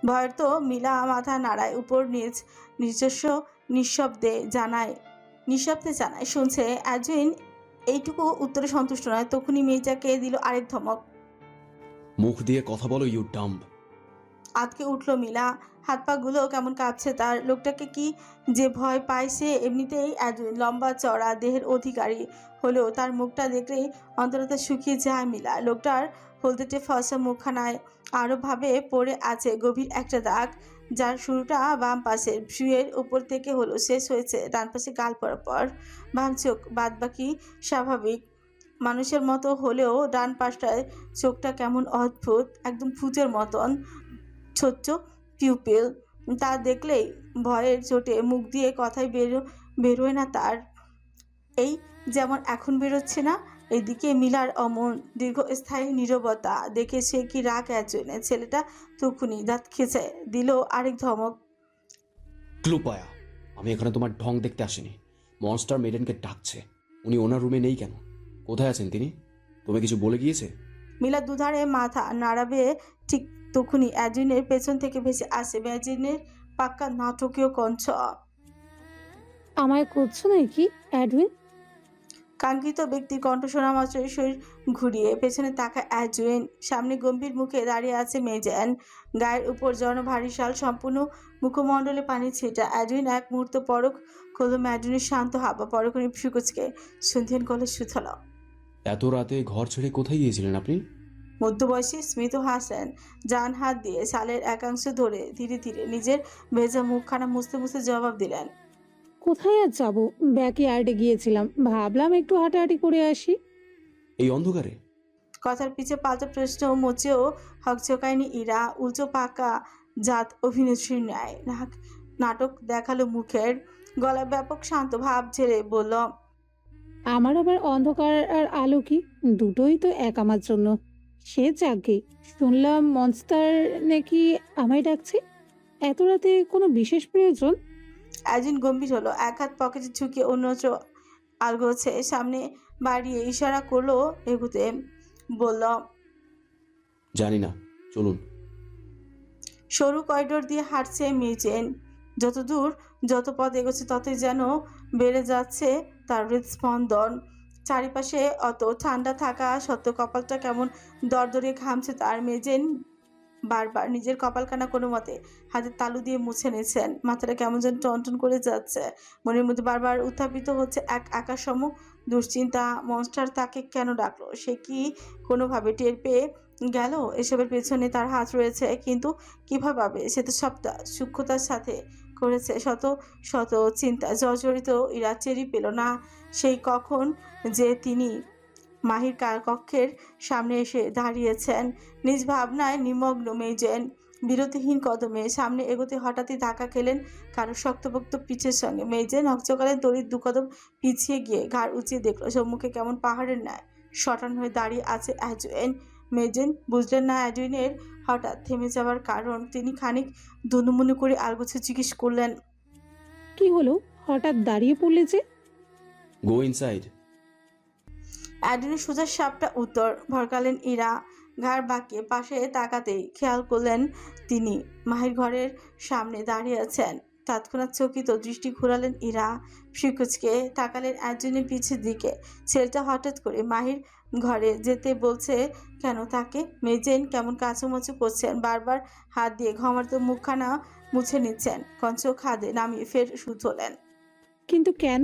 A: ভয়ের তো মিলা মাথা নাড়ায় উপর নিচ, নিজস্ব নিঃশব্দে জানায় শুনছে। একজন এইটুকু উত্তরে সন্তুষ্ট নয়। তখনই মেয়েটাকে দিল আরেক ধমক।
C: মুখ দিয়ে কথা বলো, ইউ ডাম্ব।
A: আতকে উঠল মিলা, হাত পা গুলো কেমন কাঁপছে তার। লোকটাকে কি যে ভয় পায় সে। এমনিতেই একজন লম্বা চড়া দেহের অধিকারী হলেও তার মুখটা দেখলেই অন্তরতা শুকিয়ে যায় মিলা। লোকটার হলদেটে ফসা মুখখানায় আরো ভাবে পড়ে আছে গভীর একটা দাগ, যার শুরুটা বাম পাশের ভ্রুয়ের উপর থেকে হলো শেষ হয়েছে ডান পাশে গাল পরপর। বাম চোখ বাদবাকি স্বাভাবিক মানুষের মতো হলেও ডান পাশটায় চোখটা কেমন অদ্ভুত, একদম ভূতের মতন ছোট্ট পিউপিল। তা দেখলেই ভয়ের চোটে মুখ দিয়ে কথাই বেরোয় না তার। এই যেমন এখন বেরোচ্ছে না। এদিকে মিলার অমন দীর্ঘস্থায়ী নীরবতা দেখে সে কি রাগ একজনে। ছেলেটা তখনই দাঁত খেঁচে দিল আরেক ধমক।
C: ক্লুপায়া, আমি এখানে তোমার ঢং দেখতে আসিনি। মনস্টার মেডেনকে ডাকছে। উনি ওনার রুমে নেই কেন? কোথায় আছেন তিনি? তুমি কিছু বলে গিয়েছে?
A: মিলা দুধারে মাথা নাড়াবে ঠিক তখনই অ্যাডুইনের পেছন থেকে ভেসে আসে ম্যাজিনের পাক্কা নাটকীয় কণ্ঠ।
E: আমায় করছো নাকি অ্যাডউইন?
A: কাঙ্ক্ষিত ব্যক্তির কণ্ঠ শোনা মাত্রই শরীর ঘুরিয়ে পেছনে তাকায় অ্যাডুইন। সামনে গম্ভীর মুখে দাঁড়িয়ে আছে মেজেন, গায়ের উপর ভারী শাল, সম্পূর্ণ মুখমণ্ডলে পানি ছিটা। অ্যাডুইন এক মুহূর্ত পরক করল ম্যাডুইনের শান্ত হাবা, পরক্ষণে ফ্রিকুচকে সন্ধিয়ান গলে সুথল।
C: এত রাতে ঘর ছেড়ে কোথায় গিয়েছিলেন আপনি?
A: মধ্যবয়সী স্মিত হাসেন, ডান হাত দিয়ে শালের একাংশ ধরে ধীরে ধীরে নিজের ভেজা মুখখানা মুছতে মুছতে জবাব দিলেন,
E: কোথায় আর যাবো, ব্যাকইয়ার্ডে গিয়েছিলাম, ভাবলাম একটু হাঁটাহাঁটি করে আসি।
C: এই অন্ধকারে?
A: কথার পিছে পাল্টা প্রশ্ন মোচেও হকচকায়নি ইরা। উল্টো পাকা জাত অভিনেত্রীর ন্যায় নাটক দেখালো মুখের, গলায় ব্যাপক শান্ত ভাব ঝেড়ে বলল,
E: আমার আবার অন্ধকার আর আলো কি, দুটোই তো এক আমার জন্য। সে যাকে শুনলাম মনস্টার নাকি আমায় ডাকছে, এত রাতে কোনো বিশেষ প্রয়োজন?
A: একজন গম্ভীর হলো, এক হাত পকেটে ঝুঁকিয়ে অন্যত্র আলগোছে সামনে বাড়িয়ে ইশারা করলো এগুতে। বলল,
C: জানি না, চলুন।
A: সরু করিডোর দিয়ে হাঁটছে মেজেন। যত পথ এগোচ্ছে ততই যেন বেড়ে যাচ্ছে তার হৃদস্পন্দন। চারিপাশে অত ঠান্ডা থাকা সত্ত্বেও কপালটা কেমন দরদরে ঘামছে তার। মেজেন বারবার নিজের কপালখানা কোনো মতে হাতের তালু দিয়ে মুছে নিয়েছেন। মাথাটা কেমন যেন টনটন করে যাচ্ছে। মনের মধ্যে বারবার উত্থাপিত হচ্ছে এক আকাশসম দুশ্চিন্তা। মনস্টার তাকে কেন ডাকলো? সে কি কোনোভাবে টের পেয়ে গেল এসবের পেছনে তার হাত রয়েছে? কিন্তু কিভাবে? সে তো সবটা সূক্ষ্মতার সাথে করেছে। শত শত চিন্তা জর্জরিত ইরা টেরই পেল না সেই কখন যে তিনি মাহির কক্ষের সামনে এসে দাঁড়িয়েছেন। নিজ ভাবনায় নিমগ্ন মেজেন বিরতিহীন কদমে সামনে এগোতে হঠাৎই ধাক্কা খেলেন কারো শক্তপোক্ত পিছের সঙ্গে। মেজেন হকচকালের তড়িৎ দুকদম পিছিয়ে গিয়ে ঘাড় উঁচিয়ে দেখল সম্মুখে কেমন পাহাড়ের ন্যায় শটান হয়ে দাঁড়িয়ে আছে অ্যাডুইন। মেজেন বুঝলেন না অ্যাডুইনের হঠাৎ থেমে যাওয়ার কারণ। তিনি খানিক ধনুমনু করে আলগোছে জিজ্ঞেস করলেন,
E: কি হলো, হঠাৎ দাঁড়িয়ে পড়লে যে?
C: গো ইনসাইড।
A: অ্যাডুইনের সোজা সাপটা উত্তর। ভরকালেন ইরা। ঘাড় বাঁকিয়ে পাশে তাকাতেই খেয়াল করলেন তিনি মাহির ঘরের সামনে দাঁড়িয়ে আছেন। তৎক্ষণাৎ চকিত দৃষ্টি ঘুরালেন ইরা। ফ্রিকুচকে তাকালেন অ্যাডুইনের পিছের দিকে। ছেলেটা হঠাৎ করে মাহির ঘরে যেতে বলছে কেন তাকে? মেজেন কেমন কাচুমাচু করছেন, বারবার হাত দিয়ে ঘমার্ত মুখখানা মুছে নিচ্ছেন। কঞ্চ খাদে নামিয়ে ফের শুধলেন।
E: কিন্তু কেন?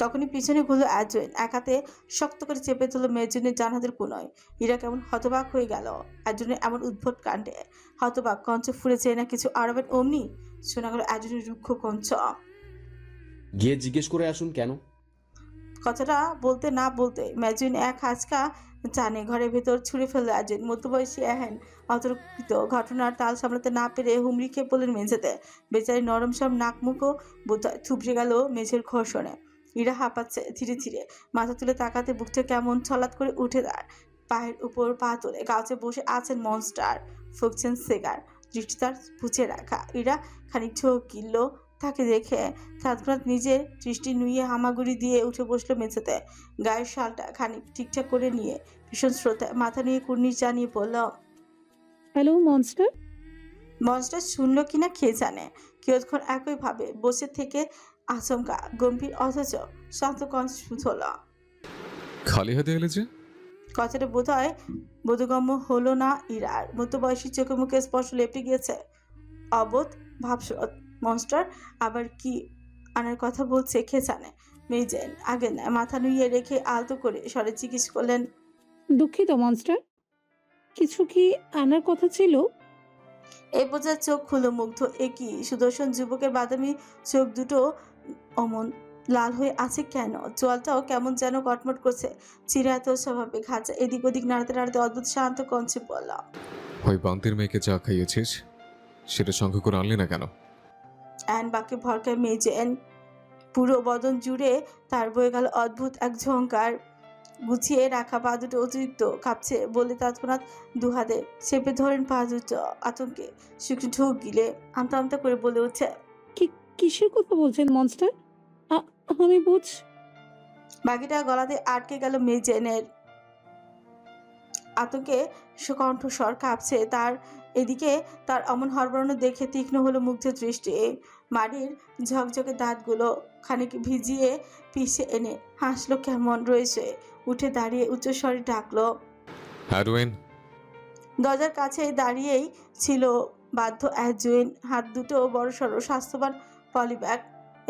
A: তখনই পিছনে ঘুরলো অ্যাডুইন। এক হাতে শক্ত করে চেপে তুলল মেজুনের ডান হাতের কোনোয়। ইরা কেমন হতবাক হয়ে গেল অ্যাডুইনের এমন উদ্ভট কাণ্ডে। হতবাক, কঞ্চ ফুরে চেয়ে না কিছু আরবেন। অমনি শোনা গেল অ্যাডুইনের রুক্ষ কঞ্চ।
C: গিয়ে জিজ্ঞেস করে আসুন কেন।
A: কথাটা বলতে না বলতে মেজুন এক হাঁচকা জানে ঘরের ভেতর ছুঁড়ে ফেললো অ্যাডুইন। মধ্যবয়সী এহেন অতর্কিত ঘটনার তাল সামলাতে না পেরে হুমড়ি খেয়ে পড়লেন মেঝেতে। বেচারি নরম সব নাক মুখও বোধহয় থুবড়ে গেল মেঝের ঘর্ষণে। ইরা হাঁপাচ্ছে ধীরে ধীরে। মাথা তুলে তাকাতে বুকটা কেমন ছলাৎ করে উঠে দাঁড়। পায়ের উপর পা তুলে গাছে বসে আছেন মনস্টার, ফুঁকছেন সিগার, দৃষ্টি তার পুছে রাখা। ইরা খানিক ঝোঁক গিলল তাকে দেখে। তৎক্ষণাৎ নিজের দৃষ্টি নুইয়ে হামাগুড়ি দিয়ে উঠে বসলো মেঝেতে। গায়ের শালটা খানিক ঠিকঠাক করে নিয়ে ভীষণ শ্রোতায় মাথা নিয়ে কুর্নিশ জানিয়ে পড়ল।
E: Hello monster.
A: মনস্টার শুনলো কিনা কে জানে। কিয়ৎক্ষণ একইভাবে বসে থেকে আচমকা গম্ভীর অথচ শান্ত কণ্ঠে শুধল।
B: খালি হাতে এলে যে?
A: কথাটা বোধহয় বোধগম্য হলো না ইরার। মধ্যবয়সী চোখে মুখে স্পর্শ লেপটে গিয়েছে অবোধ ভাবস্রোত। মনস্টার আবার কি আনার কথা বলছে কে জানে। মেজেন আগে না মাথা নুইয়ে রেখে আলতো করে স্বরে জিজ্ঞেস করলেন,
E: দুঃখিত মনস্টার, কিছু কি আনার কথা ছিল?
A: এই বোঝার চোখ খুলো মুগ্ধ। একই সুদর্শন যুবকের বাদামি চোখ দুটো অমন লাল হয়ে আছে কেন? চোয়ালটাও কেমন যেন কটমট করছে। চিরায়ত স্বভাবে খাঁচা এদিক ওদিক নাড়াতে নাড়াতে অদ্ভুত শান্ত কঞ্চে বললাম,
B: ওই বান্তির মেয়েকে যা খাইয়েছিস সেটা সঙ্গে করে আনলি না কেন?
A: অ্যান বাকে ভরকায় মেজেন। পুরো বদন জুড়ে তার বয়ে গেল অদ্ভুত এক ঝঙ্কার। গুছিয়ে রাখা পা দুটো অতিরিক্ত কাঁপছে বলে তৎক্ষণাৎ দুহাতে চেপে ধরেন পা দুটো। আতঙ্কে শুকনো ঢোক গিলে আমতা আমতা করে বলে উঠছে,
E: কিসের কথা বলছেন মনস্টার? আমি
A: বাকিটা গলাতে আটকে গেল মেজেনের। আতঙ্কে কণ্ঠস্বর কাঁপছে তার। এদিকে তার অমন হরবরানো দেখে তীক্ষ্ণ হলো মুগ্ধের দৃষ্টি। মাড়ির ঝকঝকে দাঁতগুলো খানিক ভিজিয়ে পিষে এনে হাসলো কেমন রয়েছে। উঠে দাঁড়িয়ে উচ্চস্বরে ডাকলো।
B: অ্যাডুইন।
A: দরজার কাছে দাঁড়িয়েই ছিল বাধ্য অ্যাডুইন। হাত দুটো বড় সড়ো স্বাস্থ্যবান পলিব্যাগ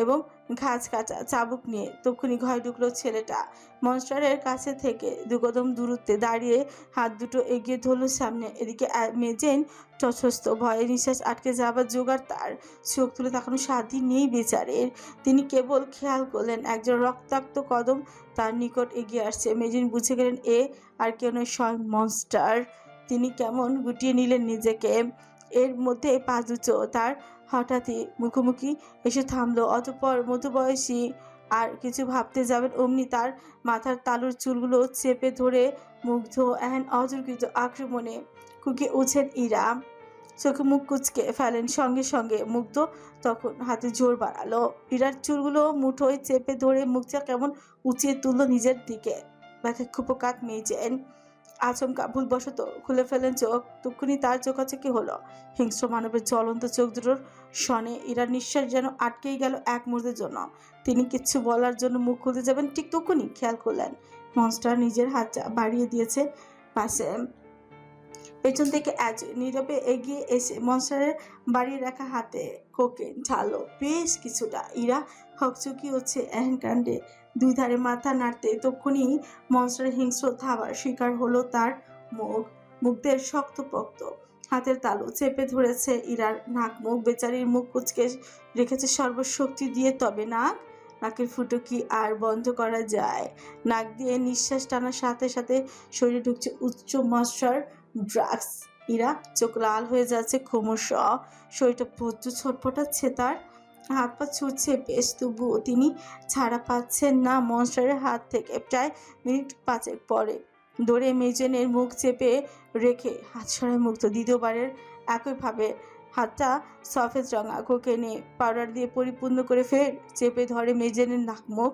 A: এবং ঘাস কাটা চাবুক নিয়ে তক্ষুনি ঘরে ঢুকলো ছেলেটা। মনস্টারের কাছে থেকে দুকদম দূরত্বে দাঁড়িয়ে হাত দুটো এগিয়ে ধরলো সামনে। এদিকে মেজেন তছস্থ, ভয়ে নিঃশ্বাস আটকে যাবার জোগাড় তার। চোখ তুলে তাকানো সাধ্যি নেই বেচারের। তিনি কেবল খেয়াল করলেন একজন রক্তাক্ত কদম তার নিকট এগিয়ে আসছে। মেজিন বুঝে গেলেন এ আর কেউ নয়, স্বয়ং মনস্টার। তিনি কেমন গুটিয়ে নিলেন নিজেকে। এর মধ্যে পা দুটো তার হঠাৎই মুখোমুখি এসে থামলো। অতঃপর মধ্যবয়সী আর কিছু ভাবতে যাবেন অমনি তার মাথার তালুর চুলগুলো চেপে ধরে মুগ্ধ এহেন অতর্কিত আক্রমণে কুঁকিয়ে উঠছেন ইরা। চোখে মুখ কুচকে ফেলেন সঙ্গে সঙ্গে মুগ্ধ। তখন হাতে জোর বাড়ালো, ইরার চুলগুলো মুঠোয় চেপে ধরে মুখটা কেমন উঁচিয়ে তুললো নিজের দিকে। ব্যথায় কুপকাত মেয়েছেন। আচমকা ভুলবশত খুলে ফেলেন চোখ। তক্ষুনি তার চোখাচোখি হলো হিংস্র মানবের জ্বলন্ত চোখ দুটোর শনে। ইরার নিঃশ্বাস যেন আটকেই গেল এক মুহূর্তের জন্য। তিনি কিচ্ছু বলার জন্য মুখ খুলতে যাবেন, ঠিক তক্ষুনি খেয়াল করলেন মনস্টার নিজের হাতটা বাড়িয়ে দিয়েছে পাশে। পেছন থেকে নীরবে এগিয়ে এসে মনস্টারের বাড়িয়ে রাখা হাতে কোকেন ঢালো বেশ কিছুটা। ইরা হকচকি হচ্ছে এহেন কাণ্ডে। দুই ধারে মাথা নাড়তে তক্ষুনি মনস্টারের হিংস্র থাবার শিকার হলো তার মুখ। মুখদের শক্তপোক্ত হাতের তালু চেপে ধরেছে ইরার নাক মুখ। বেচারির মুখ কুচকে রেখেছে সর্বশক্তি দিয়ে। তবে নাকের ফুটো কি আর বন্ধ করা যায়? নাক দিয়ে নিঃশ্বাস টানার সাথে সাথে শরীরে ঢুকছে উচ্চ মাত্রার ড্রাগস। ইরা চোখ লাল হয়ে যাচ্ছে ক্রমশ। শরীরটা প্রচুর ছটফটাচ্ছে তার। হাত পা ছুটছে বেশ, তবুও তিনি ছাড়া পাচ্ছেন না মনস্টারের হাত থেকে। প্রায় মিনিট 5 পরে দৌড়ে মেজেনের মুখ চেপে রেখে হাত সরায় মুক্ত। দ্বিতীয়বারের একইভাবে হাতটা সফেদ রঙা কোকেনে পাউডার দিয়ে পরিপূর্ণ করে ফের চেপে ধরে মেজেনের নাক মুখ।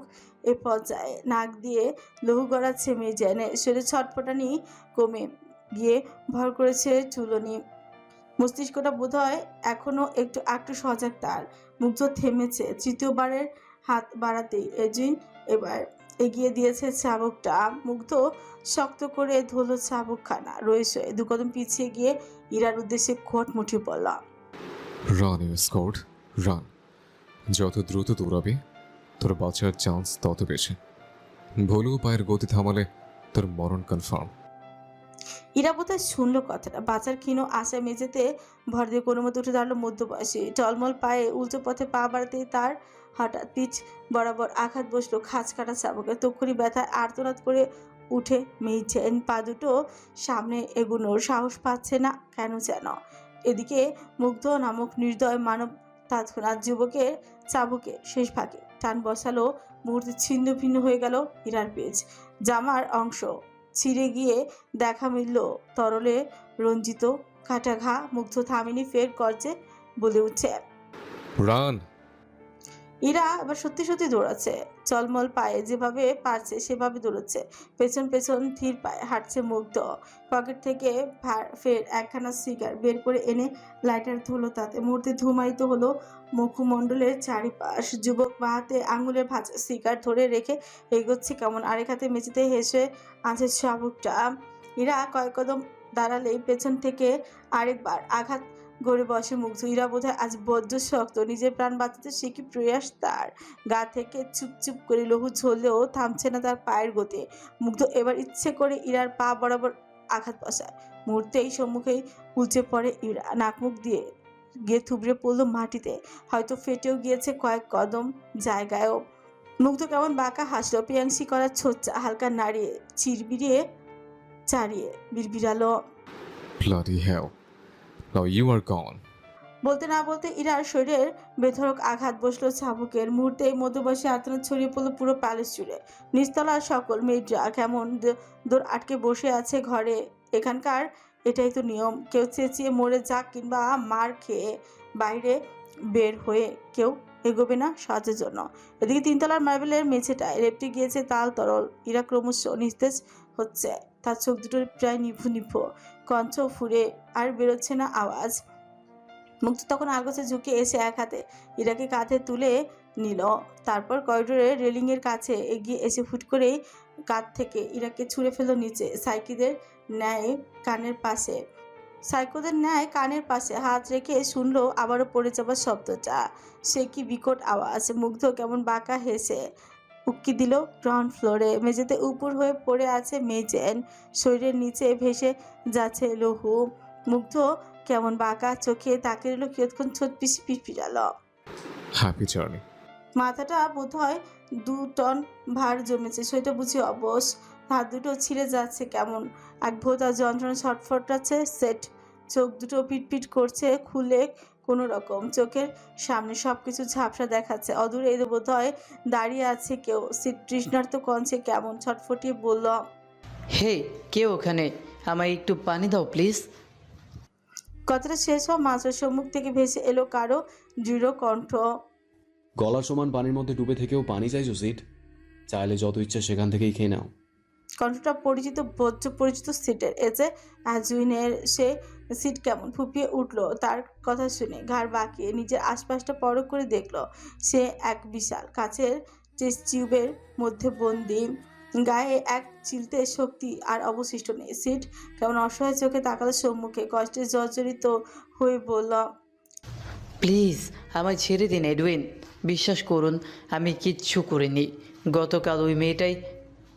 A: এ পর্যায়ে নাক দিয়ে লহু গড়াচ্ছে মেজেনের। শরীরে ছটফটানি কমে গিয়ে ভর করেছে চুলনি। মস্তিষ্কটা বোধহয় এখনো একটু সজাগ তার। মুগ্ধ থেমেছে। তৃতীয়বারের হাত বাড়াতেই এজিন এবার এগিয়ে দিয়েছে চাবুকটা। মুগ্ধ শক্ত করে ধরল চাবুকখানা। রয়েছে দুকদম পিছিয়ে গিয়ে ইরার উদ্দেশ্যে খোট মুঠি পড়ল।
B: Run you scored, run. যত দ্রুত দৌড়াবি তোর বাঁচার চান্স তত বেশি। ভুলেও পায়ের গতি থামালে তোর মরণ কনফার্ম।
A: ইরা বোধহয় শুনলো কথাটা। বাঁচার ক্ষীণ আশা মেঝেতে ভর দিয়ে কোনো মতো উঠে দাঁড়ালো মধ্যবয়সী। টলমল পায়ে উল্টো পথে পা বাড়াতেই তার হঠাৎ পিঠ বরাবর আঘাত বসলো খাঁজ কাটা চাবুকে। তক্ষুনি ব্যথায় আর্তনাদ করে উঠে মেয়েছেন। পা দুটো সামনে এগোনোর সাহস পাচ্ছে না কেন যেন। এদিকে মুগ্ধ নামক নির্দয় মানব তৎক্ষণাৎ যুবকের চাবুকে শেষ ভাগে টান বসালো। মুহূর্তে ছিন্ন ভিন্ন হয়ে গেল ইরার পেজ। জামার অংশ ছিঁড়ে গিয়ে দেখা মিলল তরলে রঞ্জিত কাটা ঘা। মুগ্ধ থামিনি, ফের গর্জে বলে উঠছে।
B: রান।
A: ইরা এবার সত্যি সত্যি দৌড়াচ্ছে। চলমল পায়ে যেভাবে পারছে সেভাবে দৌড়চ্ছে। পেছন পেছন ধীর পায়ে হাঁটছে মুগ্ধ। পকেট থেকে ফের একখানা সিগার বের করে এনে লাইটার ধরলো তাতে। মুহূর্তে ধুমায়িত হলো মুখমণ্ডলের চারিপাশ। যুবক বা হাতে আঙুলের ভাঁজা সিগার ধরে রেখে এগোচ্ছে কেমন। আরেক হাতে মেঝেতে হেসে আছে চাবুকটা। ইরা কয়েক কদম দাঁড়ালেই পেছন থেকে আরেকবার আঘাত গড়ে বসে মুগ্ধ। ইরা বোধহয় আজ বড্ড শক্ত। নিজের প্রাণ বাঁচাতে সে কি প্রয়াস তার। গা থেকে চুপচুপ করে লহু ঝরলেও থামছে না তার পায়ের গতি। মুগ্ধ এবার ইচ্ছে করে ইরার পা বরাবর আঘাত বসায়। মুহূর্তেই সম্মুখেই উলচে পড়ে ইরা। নাক মুখ দিয়ে গিয়ে থুবড়ে পড়লো মাটিতে। হয়তো ফেটেও গিয়েছে কয়েক কদম জায়গায়ও। মুগ্ধ কেমন বাঁকা হাসলো। পিয়াংসি করার ছোচ্চা হালকা নাড়িয়ে চিরবিড়িয়ে চাড়িয়ে বিড়বিড়ালো,
B: Bloody hell. Now you are gone.
A: বলতে না বলতে ইরার শরীরের বেধড়ক আঘাত বসলো চাবুকের। মুহূর্তেই মধ্যবয়সী আর্তনাদ ছড়িয়ে পড়লো পুরো প্যালেস জুড়ে। নিচতলার সকল মেয়েরা কেমন দৌড় আটকে বসে আছে ঘরে। এখানকার এটাই তো নিয়ম। কেউ চেঁচিয়ে মরে যাক কিংবা মার খেয়ে বাইরে বের হয়ে কেউ এগোবে না সাহায্যের জন্য। এদিকে 3তলার মার্বেলের মেঝেটায় লেপটে গিয়েছে তাল তরল। ইরা ক্রমশ নিস্তেজ হচ্ছে। তার চোখ দুটো প্রায় নিভু নিভু, কণ্ঠ ফুরে আর বেরোচ্ছে না আওয়াজ। মুগ্ধ তখন আলগোছে ঝুঁকে এসে এক হাতে ইরাকে কাঁধে তুলে নিল। তারপর করিডোরের রেলিংয়ের কাছে এগিয়ে এসে ফুট করেই কাঁধ থেকে ইরাকে ছুঁড়ে ফেলল নিচে। সাইকিদের ন্যায় কানের পাশে সাইকোদের ন্যায় কানের পাশে হাত রেখে শুনলো আবারও পড়ে যাবার শব্দটা। সে কি বিকট আওয়াজ! মুগ্ধ কেমন বাঁকা হেসে উক্কি দিল গ্রাউন্ড ফ্লোরে। মেঝেতে উপর হয়ে পড়ে আছে মেজেন, শরীরের নিচে ভেসে যাচ্ছে লহু। মুগ্ধ কেমন বাঁকা চোখে তাকিয়ে রইল কিয়ৎক্ষণ, ছোট পিসি পিটপিটালো।
B: Happy journey.
A: মাথাটা বোধহয় 2 টন ভার জমেছে, সেটা বুঝি অবশ। হাত দুটো ছিঁড়ে যাচ্ছে কেমন, এক ভোঁতা যন্ত্রণা ছটফটাচ্ছে সেট। চোখ দুটো পিটপিট করছে খুলে কোনো রকম, চোখের সামনে সবকিছু ঝাপসা দেখাচ্ছে। অদূরে এদের বোধহয় দাঁড়িয়ে আছে কেউ। সিট তৃষ্ণার্ত কঞ্চে কেমন ছটফটিয়ে বলল,
F: হে, কে ওখানে? আমায় একটু পানি দাও প্লিজ।
A: কথাটা শেষ হওয়া মাত্র সম্মুখ থেকে ভেসে এলো কারো দৃঢ় কণ্ঠ।
C: গলা সমান পানির মধ্যে ডুবে থেকেও পানি চাইছো সিট? চাইলে যত ইচ্ছে সেখান থেকেই খেয়ে নাও।
A: কণ্ঠটা পরিচিত, বজ্র পরিচিত সিটের। এজে আজুইনের। সে সিট কেমন ফুপিয়ে উঠল তার কথা শুনে। ঘাড় বাঁকিয়ে নিজের আশপাশটা পরখ করে দেখল সে এক বিশাল কাচের টেস্ট টিউবের মধ্যে বন্দি। গায়ে এক চিলতে শক্তি আর অবশিষ্ট নেই। সিট কেমন অসহায় চোখে তাকালো সম্মুখে, কষ্টে জর্জরিত হয়ে বলল,
F: প্লিজ আমায় ছেড়ে দিন এডউইন। বিশ্বাস করুন আমি কিচ্ছু করিনি। গতকাল ওই মেয়েটাই।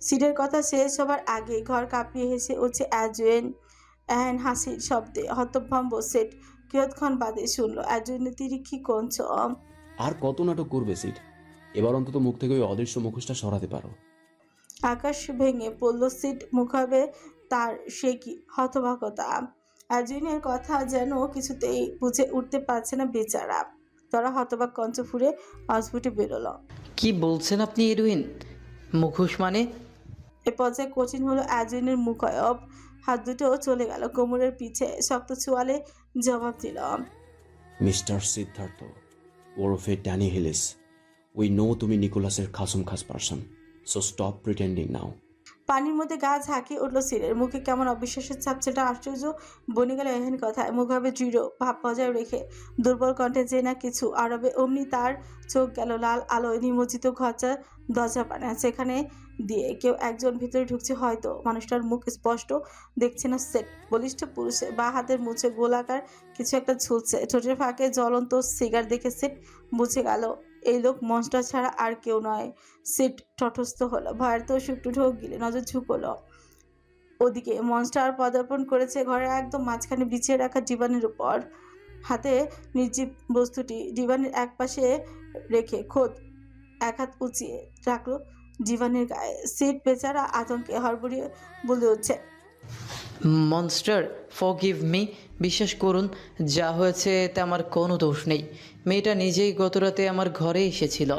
A: সিটের কথা শেষ হবার আগে ঘর কাঁপিয়ে হেসে উঠছে অ্যাজুয়েন। এহেন হাসির শব্দে হতভম্ব সেট কিয়ৎক্ষণ বাদে শুনল অ্যাজুয়েনের তিরিক্ষি কঞ্চ।
C: আর কত নাটক করবে সিট? এবার অন্তত মুখ থেকে ওই অদৃশ্য মুখোশটা সরাতে পারো।
A: আকাশ ভেঙে পড়ল সিট মুখাবে তার, সে কি হতভাগতা! অ্যাজুয়েনের কথা যেন কিছুতেই বুঝে উঠতে পারছে না বেচারা। তারা হতবাক কঞ্চ ফুরে অস্ফুটে বেরোলো।
F: কি বলছেন আপনি এডউইন? মুখোশ মানে?
A: এ পর্যায়ে কঠিন হলো অ্যাজুয়েনের মুখায়ব। হাত দুটো চলে গেল কোমরের পিছে, শক্ত চোয়ালে জবাব দিল,
C: মিস্টার সিদ্ধার্থ ওরফে ড্যানি হিলিস, উই নো তুমি নিকোলাসের খাসম খাস পারসন, সো স্টপ প্রিটেন্ডিং নাও।
A: পানির মধ্যে গা ঝাঁকিয়ে উঠল সিরের। মুখে কেমন অবিশ্বাসের ছাপ, সেটা আশ্চর্য বনে গেল এহেন কথায়। মুখাবে দৃঢ় ভাব বজায় রেখে দুর্বল কণ্ঠে যে না কিছু আরবে, অমনি তার চোখ গেল লাল আলোয় নিমজ্জিত ঘরটা দরজা পানে। সেখানে দিয়ে কেউ একজন ভিতরে ঢুকছে হয়তো। মানুষটার মুখ স্পষ্ট দেখছে না সেট। বলিষ্ঠ পুরুষে বা হাতের মুছে গোলাকার কিছু একটা ঝুলছে, ঠোঁটের ফাঁকে জ্বলন্ত সিগার দেখে সেট বুঝে গেল এই লোক মনস্টার ছাড়া আর কেউ নয়। সিট তটস্থ হলো, ভয়ের তো শুকটু ঢোক গিলে নজর ঝুঁকলো ওদিকে। মনস্টার পদার্পণ করেছে ঘরের একদম মাঝখানে বিছিয়ে রাখা ডিভানের উপর। হাতে নির্জীব বস্তুটি ডিভানের এক পাশে রেখে খোদ এক হাত উঁচিয়ে রাখলো ডিভানের গায়ে। সিট বেচারা আতঙ্কে হড়বড়িয়ে বলে উঠছে,
F: মনস্টার ফরগিভ মি। বিশ্বাস করুন যা হয়েছে তা আমার কোনো দোষ নেই। মেয়েটা নিজেই গতরাতে আমার ঘরে এসেছিল।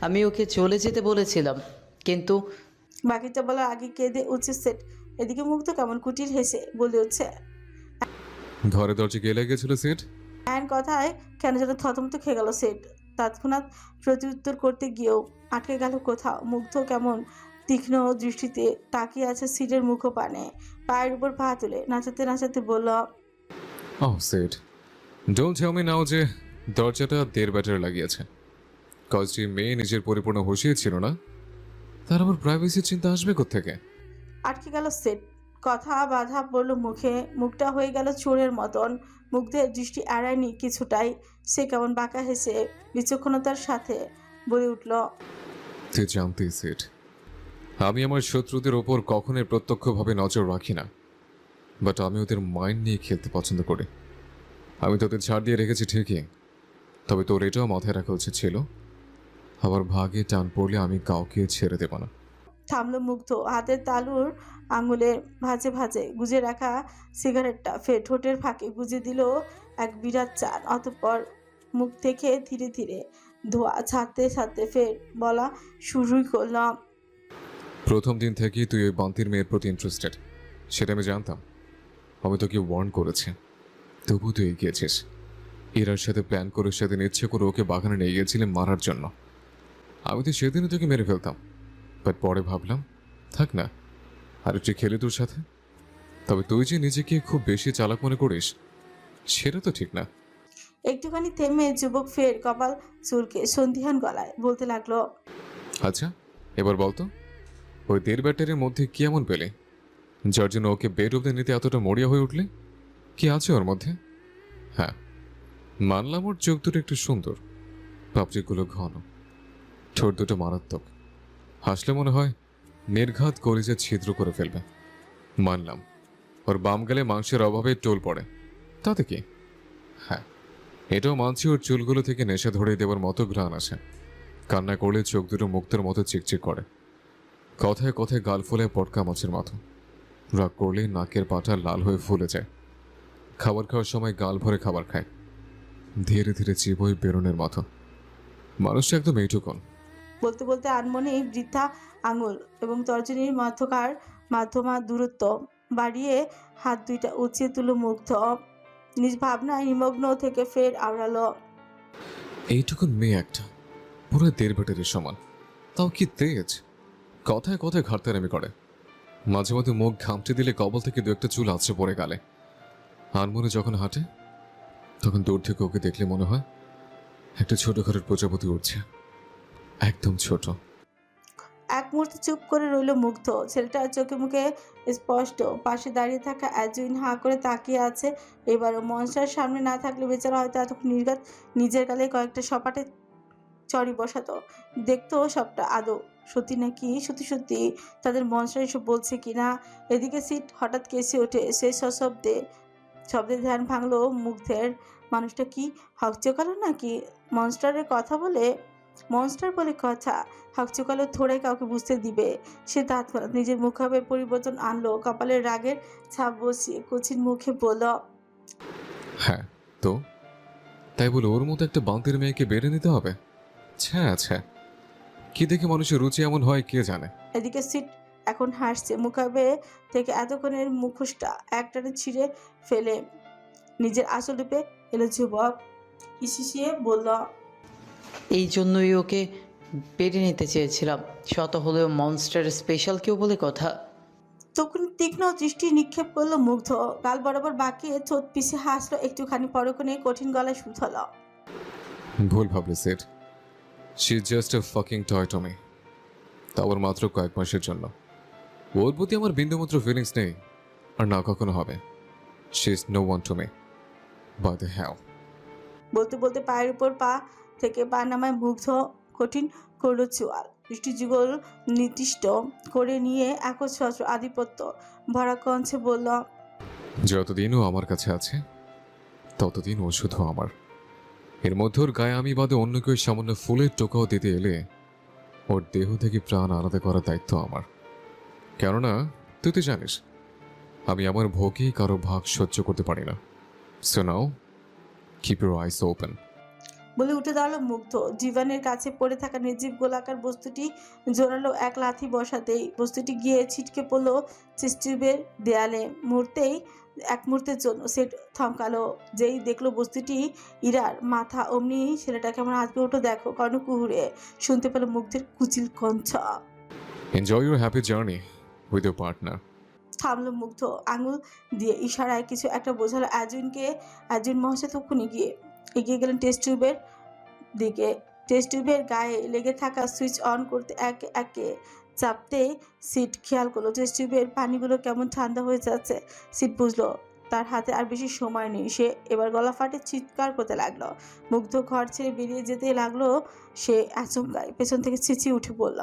F: আমি ওকে চলে যেতে বলেছিলাম, কিন্তু
A: বাকিটা বলার আগে কেঁদে উঠছে সেট। এদিকে মুগ্ধ কেমন কুটির হেসে বলে উঠছে,
B: ঘরে দরজা কে লেগেছিল সিট?
A: এন কথায় কেন যেন থতমত খেয়ে গেল সেট। তৎক্ষণাৎ প্রত্যুত্তর করতে গিয়েও আটকে গেল কোথাও। মুগ্ধ কেমন তীক্ষ্ণ দৃষ্টিতে তাকিয়ে আছে সিটের মুখপানে। পায়ের উপর পা তুলে নাচাতে নাচাতে বলল,
B: oh shit, don't tell me now যে দরজাটা দেড় ব্যাটারে লাগিয়েছে। কজ যে মেয়ে নিজের পরিপূর্ণ হুঁশিয়ে ছিল না, তার আবার প্রাইভেসির চিন্তা আসবে কোত্থেকে?
A: আটকে গেল সেট। কথা বাধা পড়ল মুখে, মুখটা হয়ে গেল চোরের মতন। মুগ্ধের দৃষ্টি এড়ায়নি কিছুটাই। সে কেমন বাঁকা হেসে বিচক্ষণতার সাথে বলে উঠল,
B: তুই জানতেই সিট, আমি আমার শত্রুদের ওপর কখনোই প্রত্যক্ষভাবে নজর রাখি না, বাট আমি ওদের মাইন্ড নিয়ে খেলতে পছন্দ করি। আমি তোদের ছাড় দিয়ে রেখেছি ঠিকই, তবে তোর এটাও মাথায় রাখা উচিত ছিল, আবার ভাগে টান পড়লে আমি কাউকে ছেড়ে দেব না।
A: থামলো মুগ্ধ। হাতের তালুর আঙুলের ভাঁজে ভাঁজে গুজে রাখা সিগারেটটা ফের ঠোঁটের ফাঁকে গুজে দিল এক বিরাট চান। অতঃপর মুখ থেকে ধীরে ধীরে ধোয়া ছাড়তে ছাড়তে ফের বলা শুরুই করলাম,
B: প্রথম দিন থেকেই তুই ওই বান্তির মেয়ের প্রতি ইন্টারেস্টেড, সেটা আমি জানতাম। আমি তোকে ওয়ার্ন করেছি, তবু তুই এগিয়েছিস। এরার সাথে প্ল্যান করে সেদিন ইচ্ছে করে ওকে বাগানে নিয়ে গিয়েছিলাম মারার জন্য। আমি তো সেদিনই তোকে মেরে ফেলতাম, বাট পরে ভাবলাম থাক না, আর একটু খেলে তোর সাথে। তবে তুই যে নিজেকে খুব বেশি চালাক মনে করিস, সেটা তো ঠিক না।
A: একটুখানি থেমে যুবক ফের কপাল চুলকে সন্ধিহান গলায় বলতে লাগলো,
B: আচ্ছা এবার বলতো, ওই দেড় ব্যাটারের মধ্যে কি এমন পেলে যার জন্য ওকে বেড অব্দি নিতে এতটা মরিয়া হয়ে উঠলে? কি আছে ওর মধ্যে? হ্যাঁ, মানলাম ওর চোখ দুটো একটু সুন্দর, পাপড়িগুলো ঘন, ঠোঁট দুটো মারাত্মক, হাসলে মনে হয় নির্ঘাত কলিজা ছিদ্র করে ফেলবে। মানলাম ওর বাম গালে মাংসের অভাবে টোল পড়ে, তাতে কি? হ্যাঁ, এটাও মানছি ওর চুলগুলো থেকে নেশা ধরিয়ে দেওয়ার মতো ঘ্রাণ আসে। কান্না করলে চোখ দুটো মুক্তের মতো চিকচিক করে, কথায় কথায় গাল ফুলে পটকা মাছের মতো। রাগ করলে নাকের পাটা লাল হয়ে ফুলে যায়। খাবার খাওয়ার সময় গাল ভরে খাবার খায়, ধীরে ধীরে চিবোই বেরোনের মতো। মানুষটা একদম এইটুকুন।
A: বলতে বলতে আনমনে বৃদ্ধা আঙুল এবং তর্জনীর মধ্যকার মাধ্যমা দূরত্ব বাড়িয়ে হাত দুইটা উঁচিয়ে তুলো মুগ্ধ। নিজ ভাবনায় নিমগ্ন থেকে ফের আওড়ালো।
B: এইটুকুন মেয়ে একটা, পুরো দেড় ব্যাটারির সমান, তাও কি তেজ! কথায় কথায় ঘাটতারামি করে, মাঝে মাঝে মুখ ঘামটে দিলে কবল থেকে দু একটা চুল আছড়ে পড়ে গালে। আনমনে যখন হাঁটে তখন দূর থেকে ওকে দেখলে মনে হয় একটা ছোট ঘরের প্রজাপতি উঠছে, একদম ছোট।
A: এক মুহূর্তে চুপ করে রইল মুগ্ধ। ছেলেটার চোখে মুখে স্পষ্ট। পাশে দাঁড়িয়ে থাকা অ্যাজুইন হাঁ করে তাকিয়ে আছে। এবারও মনসার সামনে না থাকলে বেচারা হয়তো এতক্ষণ নির্ঘাত নিজের গালে কয়েকটা সপাটে চড়ি বসাতো, দেখতো সবটা আদৌ সত্যি নাকি সত্যি সত্যি তাদের মনসার এসব বলছে কিনা। এদিকে সিট হঠাৎ কেসে ওঠে সেই শব্দে ধ্যান ভাঙলো মুগ্ধের। মানুষটা কি হকচকালো নাকি? মনস্টার বলে কথা, হকচকালো থোড়ে কাউকে বুঝতে দিবে? সে দাঁত ফেরাত নিজের মুখাবের পরিবর্তন আনলো, কপালের রাগের ছাপ বসিয়ে কঠিন মুখে বলল,
B: হ্যাঁ তো তাই বলে ওর মতো একটা বান্তির মেয়েকে বেড়ে নিতে হবে? ছ্যা আচ্ছা, কি দেখে মানুষের রুচি এমন হয় কে জানে।
A: এদিকে সিট এখন হাসছে, মুখাবে থেকে এতক্ষণের মুখোশটা একটানে ছিঁড়ে ফেলে নিজের আসল রূপে এলো যুবক। ইসিসিয়ে বলল,
F: এই জন্যই ওকে পেরে নিতে চেয়েছিলাম। শত হলেও মনস্টার স্পেশাল কেউ বলে কথা।
A: তখন তীক্ষ্ণ দৃষ্টি নিক্ষেপ করলো মুগ্ধ, গাল বরাবর বাঁকিয়ে ঠোঁট পিছে হাসলো একটুখানি, পরক্ষণে কঠিন গলায় শুধল,
B: ভুল ভাবলে set, she is just a fucking toy to me, তাও আবার মাত্র কয়েক মাসের জন্য। ওর প্রতি আমার বিন্দুমাত্র ফিলিংস নেই, আর না কখনো হবে। She is no one to me, by the hell.
A: বলতে বলতে পায়ের উপর পা থেকে পা নামায় মুগ্ধ কঠিন করলো চোয়াল, দৃষ্টি যুগল নির্দিষ্ট করে নিয়ে একচ্ছত্র আধিপত্য ভরা কঞ্চে বলল,
B: যতদিন ও আমার কাছে আছে ততদিন ও শুধু আমার। এর মধ্যে ওর গায়ে আমি বাদে অন্য কেউ সামান্য ফুলের টোকাও দিতে এলে ওর দেহ থেকে প্রাণ আলাদা করার দায়িত্ব আমার। কেননা তুই তো জানিস আমি আমার ভোগেই কারো ভাগ সহ্য করতে পারি না। So now keep your eyes open.
A: বলে উঠে দাঁড়ালো মুগ্ধ। জীবনের কাছে পড়ে থাকা নির্জীব গোলাকার বস্তুটি জোরালো এক লাথি বসাতেই বস্তুটি গিয়ে ছিটকে পড়লো চেস্টিউবের দেয়ালে। এক মুহূর্তের জন্য সেট থমকালো, যেই দেখলো বস্তুটি ইরার মাথা, অমনি ছেলেটা কেমন আজকে ওঠো দেখো, কর্ণকুহুরে শুনতে পেল মুগ্ধের কুচিল কণ্ঠ।
B: Enjoy your happy journey with your partner.
A: থামলো মুগ্ধ, আঙুল দিয়ে ইশারায় কিছু একটা বোঝালো অ্যাজুইনকে। অ্যাজুইন মহাশয় তখনই এগিয়ে গেলেন টেস্ট টিউবের দিকে। টেস্ট টিউবের গায়ে লেগে থাকা সুইচ অন করতে একে একে চাপতেই সিট খেয়াল করলো টেস্ট টিউবের পানিগুলো কেমন ঠান্ডা হয়ে যাচ্ছে। সিট বুঝলো তার হাতে আর বেশি সময় নেই। সে এবার গলা ফাটে চিৎকার করতে লাগলো। মুগ্ধ ঘর ছেড়ে বেরিয়ে যেতে লাগলো। সে আচমকায় পেছন থেকে চিঁচিয়ে উঠে বলল,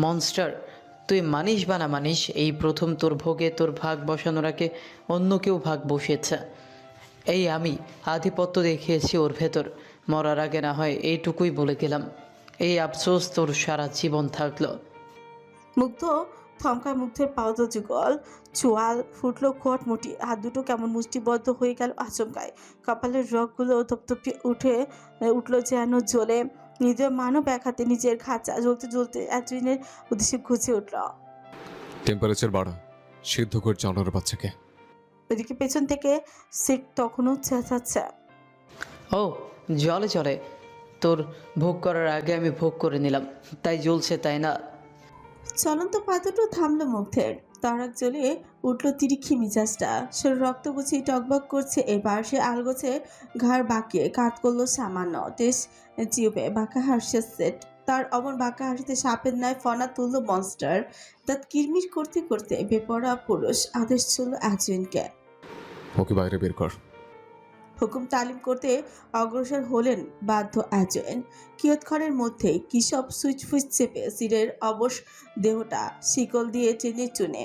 F: মনস্টার, তুই মানিস বা না মানিস, এই প্রথম তোর ভোগে তোর ভাগ বসানোর আগে অন্য কেউ ভাগ বসিয়েছে। এই আমি আধিপত্য দেখিয়েছি ওর ভেতর। মরার আগে না হয় এইটুকুই বলে গেলাম। এই আফসোস তোর সারা জীবন থাকলো।
A: মুগ্ধ থমকায়, মুগ্ধের পাউদ যুগল চোয়াল ফুটলো খটমুটি, হাত দুটো কেমন মুষ্টিবদ্ধ হয়ে গেল আচমকায়। কপালের রগগুলো থপথপিয়ে উঠলো যেন জ্বলে। নিজের মানব এক হাতে নিজের খাঁচা জ্বলতে জ্বলতে অ্যাজুইনের উদ্দেশ্যে ঘুচে উঠল,
B: টেম্পারেচার বাড়া, সিদ্ধ করে চাঁড়ার বাচ্চাকে।
A: ওইদিকে পেছন থেকে সিট তখনও চেঁচাচ্ছে,
F: ও জলে জলে, তোর ভোগ করার আগে আমি ভোগ করে নিলাম, তাই জ্বলছে তাই না?
A: চলন্ত পা দুটো থামলো মুগ্ধের, তরাক জ্বলে উঠলো তিরিক্ষি মিজাজটা। সে রক্ত বুঝিয়ে টকবক করছে। এবার সে আলগোছে ঘাড় বাঁকিয়ে কাত করলো সামান্য। টেস্ট জিওবে বাঁকা হাসছে সেট। তার অমন বাঁকা হাসিতে সাপের ন্যায় ফনা তুললো মনস্টার। দাঁত কিরমির করতে করতে বেপরোয়া পুরুষ আদেশ চলল অ্যাজুইনকে,
B: ওকে বাইরে বের কর।
A: হুকুম তালিম করতে অগ্রসর হলেন বাধ্য আজয়েন। কিয়ৎক্ষণের মধ্যেই কি সব সুইচ ফুইচ চেপে সিরের অবশ দেহটা শিকল দিয়ে টেনে চুনে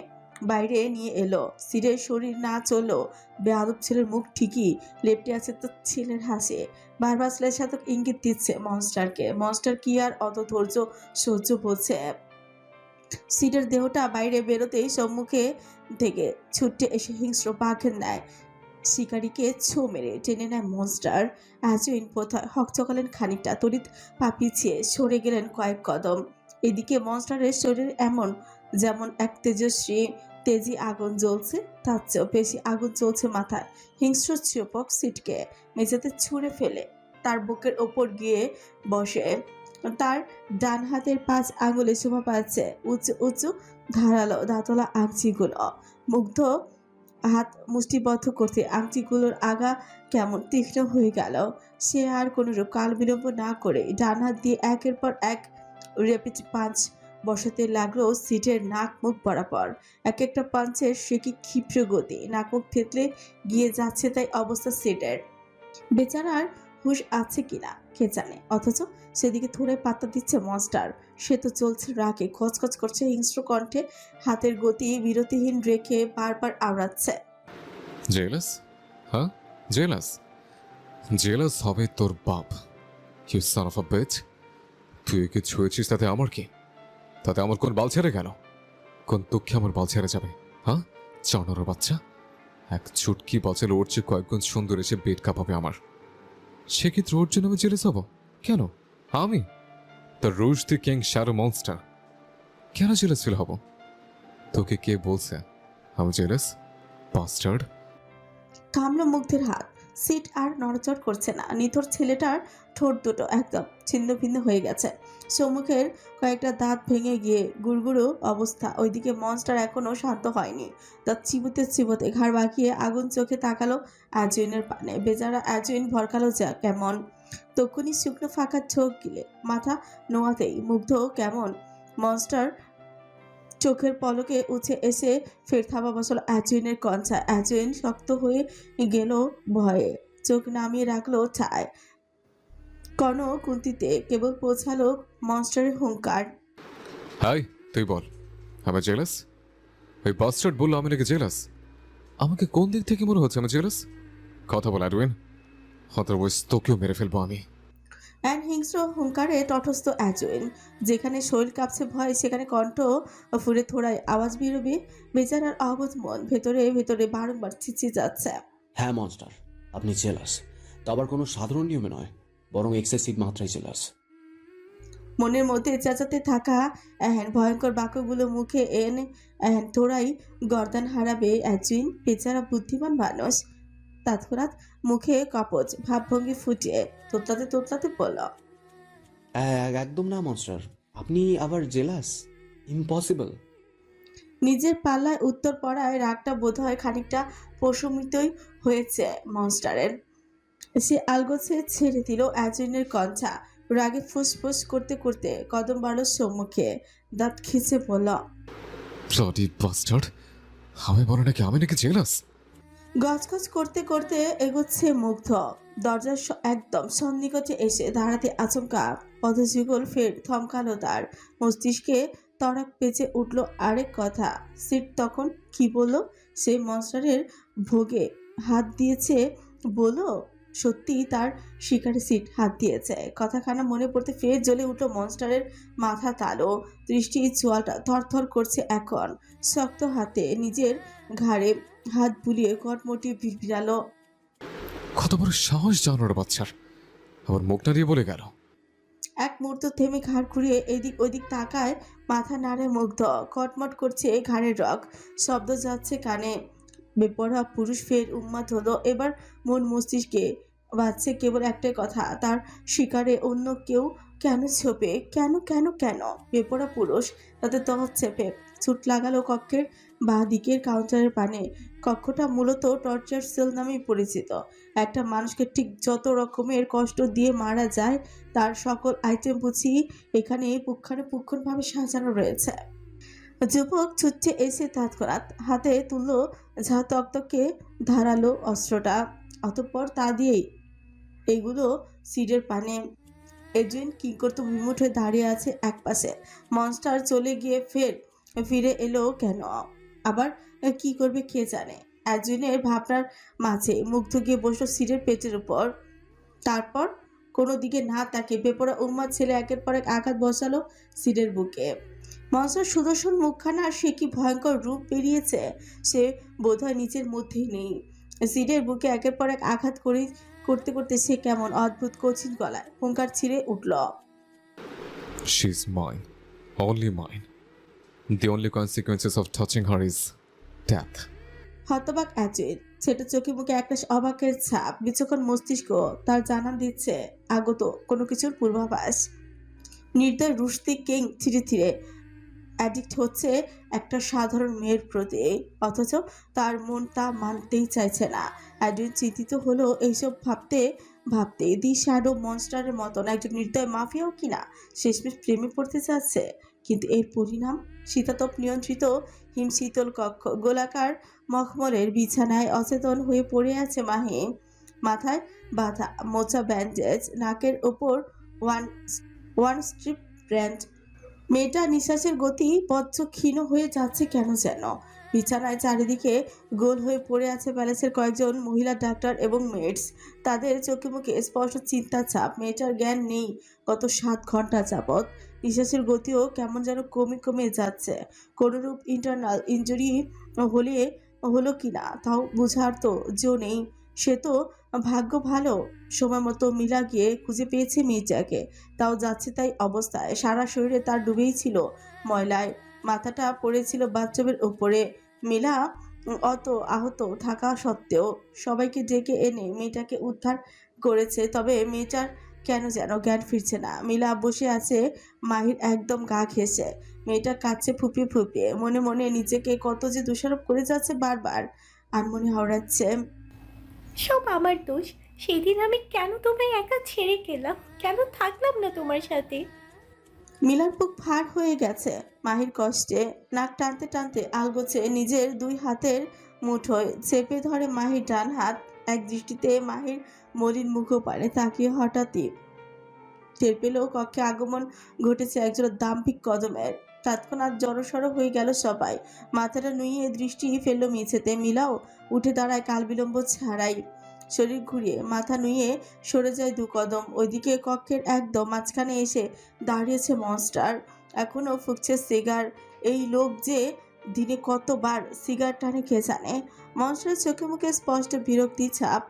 A: বাইরে নিয়ে এলো। সিরের শরীর না চললেও বেয়াদব ছেলের মুখ ঠিকই লেপটে আছে তো ছেলের হাসে। বারবার শ্লেষাত্মক ইঙ্গিত দিচ্ছে মনস্টারকে। মনস্টার কি আর অত ধৈর্য সহ্য বলছে? সিরের দেহটা বাইরে বেরোতেই সম্মুখে থেকে ছুটে এসে হিংস্র বাঘের ন্যায় শিকারীকে ছো মেরে টেনে নেয় মনস্টার। অ্যাজুইন বোধহয় হকচকালেন খানিকটা, তড়িৎ পা পিছিয়ে সরে গেলেন কয়েক কদম। এদিকে মনস্টারের শরীর এমন যেমন এক তেজস্বী তেজি আগুন জ্বলছে, তার চেয়েও বেশি আগুন চলছে মাথায়। হিংস্র চিপক সিটকে মেঝেতে ছুঁড়ে ফেলে তার বুকের ওপর গিয়ে বসে। তার ডান হাতের 5 আঙুলে শোভা পাচ্ছে উঁচু উঁচু ধারালো দাঁতলা আংচিগুলো। মুগ্ধ হাত মুষ্টিবদ্ধ করতে আংটিগুলোর আগা কেমন তীক্ষ্ণ হয়ে গেল। সে আর কোনোরূপ কাল বিলম্ব না করে ডান হাত দিয়ে একের পর এক র্যাপিড পাঞ্চ বসাতে লাগলো সিটের নাক মুখ বরাবর। এক একটা পাঞ্চের সে কি ক্ষিপ্র গতি, নাক মুখ থেতলে গিয়ে যাচ্ছে তাই অবস্থা সিটের। বেচারার হুঁশ আছে কিনা কে জানে, অথচ সেদিকে থোড়ে পাত্তা দিচ্ছে মনস্টার। সে তো চলছে রাগে, খচখচ করছে হিংস্র কণ্ঠে, হাতের গতি বিরতিহীন রেখে বারবার আওড়াচ্ছে।
B: জেলাস? হ্যাঁ, জেলাস? জেলাস হবে তোর বাপ। You son of a bitch. তুই একে ছুঁয়েছিস তাতে আমার কি? তাতে আমার কোন বাল ছেড়ে গেল? কোন দুঃখে আমার বাল ছেড়ে যাবে? হ্যাঁ, চানোর বাচ্চা। এক চুটকি বাঁচাল ওর চেয়ে কয়েকগুণ সুন্দর এসে পেট কাঁপাবে আমার। সেক্ষেত্রে ওর জন্য আমি জেলাস হব কেন? আমি দ্য রুশ দি কিং শ্যাডো মনস্টার। কেন জেলাস ফিল হব? তোকে কে বলছে আমি জেলাস? বাস্টার্ড।
A: থামল মুগ্ধের হাত। সিট আর নড়চড় করছে না। নিথর ছেলেটার ঠোঁট দুটো একদম ছিন্ন ভিন্ন হয়ে গেছে। সম্মুখের কয়েকটা দাঁত ভেঙে গিয়ে গুড়গুড়ো অবস্থা। ওইদিকে মনস্টার এখনো শান্ত হয়নি। দাঁত চিবোতে চিবোতে ঘাড় বাঁকিয়ে আগুন চোখে তাকালো অ্যাজুইনের পানে। বেচারা অ্যাজুইন ভরকালো যা কেমন। তক্ষুনি শুকনো ফাঁকা চোখ গিলে মাথা নোয়াতেই মুগ্ধ কেমন মনস্টার চোখের পলকে উঠে এসে ফের থাবা বসল অ্যাজুইনের কঞ্চা। অ্যাজুইন শক্ত হয়ে গেল ভয়ে, চোখ নামিয়ে রাখলো ছায়। কুন্তিতে কেবল পৌঁছালো মনস্টারের হুঙ্কার।
B: হাই, তুই বল আমি জেলাস? ওই বাস্টার্ড বললো আমি নাকি জেলাস? আমাকে কোন দিক থেকে মনে হচ্ছে আমি জেলাস? কথা বল অ্যাডউইন, অদারওয়াইজ তোকেও মেরে ফেলবো আমি।
A: হিংস্র হুঙ্কারে তটস্থ অ্যাজুইন। যেখানে শরীর কাঁপছে ভয়, সেখানে কণ্ঠ ফুরে থোড়ায় আওয়াজ বেরোবে। বেচারার অবুঝ মন ভেতরে ভেতরে বারংবার চিচিয়ে যাচ্ছে।
C: হ্যাঁ মনস্টার, আপনি জেলাস। তো আবার কোনো সাধারণ নিয়মে নয়, বরং এক্সেসিভ মাত্রায় জেলাস।
A: মনের মধ্যে চেঁচাতে থাকা ভয়ঙ্কর বাক্যগুলো মুখে এনে থোড়াই গর্দান হারাবে অ্যাজুইন। বেচারা বুদ্ধিমান মানুষ। তৎক্ষণাৎ মুখে কপচ ভাবভঙ্গি ফুটিয়ে তোতলাতে তোতলাতে বলল,
C: একদম না মনস্টার, আপনি আবার জেলাস? ইম্পসিবল।
A: নিজের পাল্লায় উত্তর পড়ায় রাগটা বোধহয় খানিকটা প্রশমিতই হয়েছে মনস্টারের। সে আলগোছে ছেড়ে দিল অ্যাজুইনের কঞ্চা। রাগে ফুসফুস করতে করতে কদম বাড়ল সম্মুখে। দাঁত খিচে বলল,
B: ব্লাডি বাস্টার্ড, আমি বলো নাকি আমি নাকি জেলাস?
A: গজগজ করতে করতে এগোচ্ছে মুগ্ধ। দরজার একদম সন্নিকটে এসে দাঁড়াতে আচমকা পদযুগল ফের থমকালো তার। মস্তিষ্কে তড়াক পেঁচে উঠল আরেক কথা। সিট তখন কি বলল? সে মনস্টারের ভোগে হাত দিয়েছে বলো? সত্যি তার শিকারে সিট হাত দিয়েছে। কথাখানা মনে পড়তে ফের জ্বলে উঠল মনস্টারের মাথা তালো। দৃষ্টি চোয়ালটা থরথর করছে এখন। শক্ত হাতে নিজের ঘাড়ে হাত বুলিয়ে কটমটি বিড়ালো।
B: কত বড় সাহস জানোর বাচ্চার, আবার মুখ নাড়িয়ে বলে গেল।
A: এক মুহূর্ত থেমে ঘাড় ঘুরিয়ে এদিক ওদিক তাকায়, মাথা নাড়ে মুগ্ধ। কটমট করছে ঘাড়ের রগ, শব্দ যাচ্ছে কানে। বেপরোয়া পুরুষ ফের উন্মাদ হলো। এবার মন মস্তিষ্কে বাজছে কেবল একটাই কথা, তার শিকারে অন্য কেউ কেন ছোপে? কেন কেন কেন? বেপরোয়া পুরুষ তাতে তহত চেপে ছুট লাগালো কক্ষের বাঁ দিকের কাউন্টারের পানে। কক্ষটা মূলত টর্চার সেল নামেই পরিচিত। একটা মানুষকে ঠিক যত রকমের কষ্ট দিয়ে মারা যায় তার সকল আইটেম বুঝি এখানে পুঙ্খানুপুঙ্খভাবে সাজানো রয়েছে। যুবক ছুটছে এসে তৎক্ষণাৎ হাতে তুলল ঝা তক্তকে ধারালো অস্ত্রটা, অতঃপর তা দিয়েই এগুলো সিডের পানে। এডুইন কিঙ্কর তো বিমুঠ হয়ে দাঁড়িয়ে আছে একপাশে। মনস্টার চলে গিয়ে ফিরে এলো কেন, আবার কি করবে কে জানে। এডুইনের ভাবনার মাঝে মুগ্ধ গিয়ে বসলো সিডের পেটের উপর। তারপর কোনো দিকে না তাকে বেপরা উন্মাদ ছেলে একের পর এক আঘাত বসালো সিডের বুকে। মনস্টার সুদর্শন মুখখানা আর সে কি ভয়ঙ্কর রূপ বেরিয়েছে, সে বোধহয় নিজের মধ্যেই নেই। সিডের বুকে একের পর এক আঘাত করতে করতে সে কেমন অদ্ভুত কঠিন গলায় হুঙ্কার ছিঁড়ে উঠল।
B: She is mine. Only mine. The only consequences of touching her is death.
A: হতবাক অ্যাজের ছোট চোখে মুখে একটা অবাকের ছাপ, বিচক্ষণ মস্তিষ্ক তার জানান দিচ্ছে আগত কোনো কিছুর পূর্বাভাস। নির্দয় রুশতি কিং ধীরে ধীরে অ্যাডিক্ট হচ্ছে একটা সাধারণ মেয়ের প্রতি, অথচ তার মন তা মানতেই চাইছে না। অ্যাডুইন চিন্তিত হলো এইসব ভাবতে ভাবতে দি শ্যাডো মনস্টারের মতন একজন নির্দয় মাফিয়াও কিনা শেষমেশ প্রেমে পড়তে চাচ্ছে। কিন্তু এর পরিণাম শীতাতপ নিয়ন্ত্রিত হিমশীতল কক্ষ, গোলাকার মখমলের বিছানায় অচেতন হয়ে পড়ে আছে মাহি। মাথায় বাঁধা মোচা ব্যান্ডেজ, নাকের ওপর ওয়ান স্ট্রিপ ব্যান্ড। মেয়েটা নিঃশ্বাসের গতি বজ্র ক্ষীণ হয়ে যাচ্ছে কেন যেন। বিছানায় চারিদিকে গোল হয়ে পড়ে আছে প্যালেসের কয়েকজন মহিলা ডাক্তার এবং মেডস। তাদের চোখে মুখে স্পষ্ট চিন্তার ছাপ। মেয়েটার জ্ঞান নেই গত 7 ঘন্টা যাবৎ। নিঃশ্বাসের গতিও কেমন যেন কমে কমে যাচ্ছে। কোনোরূপ ইন্টারনাল ইনজুরি হলো কিনা তাও বোঝার তো জো নেই। সে তো ভাগ্য ভালো, সময় মতো মিলা গিয়ে খুঁজে পেয়েছে মেয়েটাকে। তাও যাচ্ছে তাই অবস্থায়, সারা শরীরে তার ডুবেই ছিল ময়লায়। মাথাটা পড়েছিল বাথটবের উপরে। মিলা অত আহত থাকা সত্ত্বেও সবাইকে ডেকে এনে মেয়েটাকে উদ্ধার করেছে। তবে মেয়েটার কেন যেন জ্ঞান ফিরছে না। মিলা বসে আছে মাহির একদম গা ঘেঁষে। মেয়েটা কাঁদছে ফুপিয়ে ফুপিয়ে, মনে মনে নিজেকে কত যে দোষারোপ করে যাচ্ছে বারবার, আর মনে হাওড়াচ্ছে।
G: সব আমার দোষ। সেদিন আমি কেন তোমায় একা ছেড়ে গেলাম, কেন থাকলাম না তোমার সাথে?
A: মিলার বুক ভার হয়ে গেছে মাহির কষ্টে। নাক টানতে টানতে আলগোছে নিজের 2 হাতের মুঠোয় চেপে ধরে মাহির ডান হাত। এক দৃষ্টিতে মাহির মলিন মুখপানে তাকিয়ে হঠাৎই টের পেল কক্ষে আগমন ঘটেছে একজন দাম্ভিক কদমের। তৎক্ষণাৎ জড়সড় হয়ে গেল সবাই। মাথাটা নুইয়ে দৃষ্টি ফেললো মেঝেতে। মিলাও উঠে দাঁড়ায় কাল বিলম্ব ছাড়াই। শরীর ঘুরিয়ে মাথা নুইয়ে সরে যায় 2 কদম। ওইদিকে কক্ষের একদম মাঝখানে এসে দাঁড়িয়েছে মনস্টার। এখনো ফুঁকছে সিগার। এই লোক যে দিনে কতবার সিগার টানে কে জানে। মনস্টারের চোখে মুখে স্পষ্ট বিরক্তি ছাপ।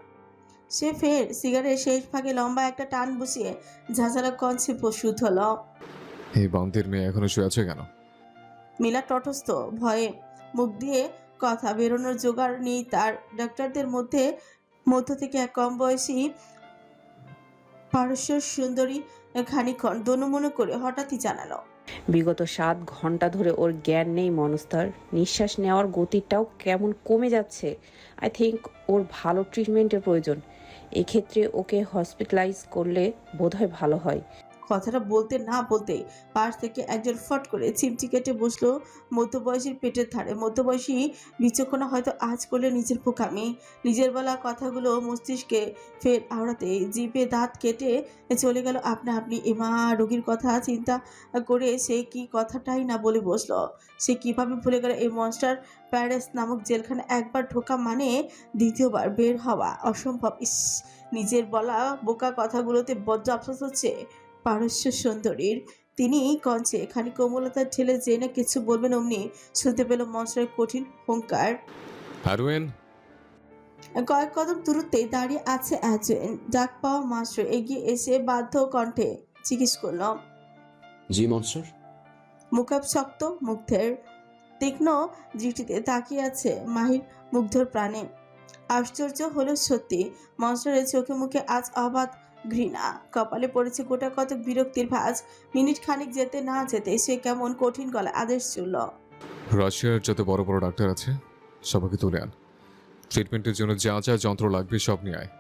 A: সে ফের সিগারের শেষ ভাগে লম্বা একটা টান বসিয়ে ঝাঁঝালা কঞ্চে প্রস্তুত হলো।
B: এই বান্তির মেয়ে এখনো শুয়ে আছে কেন?
A: মিলা তটস্থ, ভয়ে মুখ দিয়ে কথা বেরোনোর জোগাড় নেই তার। ডাক্তারদের মধ্য থেকে এক কম বয়সী পারস্য সুন্দরী খানিক্ষণ দনুমনু করে হঠাৎই জানালো,
H: বিগত 7 ঘন্টা ধরে ওর জ্ঞান নেই মনস্তার। নিঃশ্বাস নেওয়ার গতিটাও কেমন কমে যাচ্ছে। আই থিঙ্ক ওর ভালো ট্রিটমেন্টের প্রয়োজন। এক্ষেত্রে ওকে হসপিটালাইজ করলে বোধহয় ভালো হয়।
A: কথাটা বলতে না বলতে পাশ থেকে একজন ফট করে চিমটি কেটে বসলো মধ্যবয়সীর পেটের ধারে। মধ্যবয়সী বিচক্ষণা হয়তো আজ করলে নিজের পোকামি। নিজের বলা কথাগুলো মস্তিষ্কে ফের আওড়াতে জিভে দাঁত কেটে চলে গেল আপনা আপনি। এমা, রোগীর কথা চিন্তা করে সে কি কথাটাই না বলে বসলো। সে কিভাবে ভুলে গেল এই মনস্টার প্যারিস নামক জেলখানে একবার ঢোকা মানে দ্বিতীয়বার বের হওয়া অসম্ভব। ইস, নিজের বলা বোকা কথাগুলোতে বজ্র আফসোস হচ্ছে পারস্য সুন্দরীর। তিনি কঞ্চে খানি কোমলতা ঠেলে যে না কিছু বলবেন, অমনি শুনতে পেল মনস্টারের কঠিন হুঙ্কার।
B: অ্যাডুইন,
A: কয়েক কদম দূরত্বেই দাঁড়িয়ে আছে অ্যাজেন। ডাক পাওয়া মাত্র এগিয়ে এসে বাধ্য কণ্ঠে জিজ্ঞেস করল,
C: জি মনস্টার।
A: মুখাবশক্ত মুগ্ধের তীক্ষ্ণ দৃষ্টিতে তাকিয়ে আছে মাহির মুগ্ধর প্রাণে। আশ্চর্য হলো সত্যি, মনস্টারের চোখে মুখে আজ অবাধ ঘৃণা। কপালে পড়েছে গোটা কতক বিরক্তির ভাঁজ। মিনিট খানিক যেতে না যেতে সে কেমন কঠিন গলায় আদেশ চলল,
B: রাশিয়ার যত বড় বড় ডাক্তার আছে সবাইকে তুলে আন। ট্রিটমেন্টের জন্য যা যা যন্ত্র লাগবে সব নিয়ে আয়।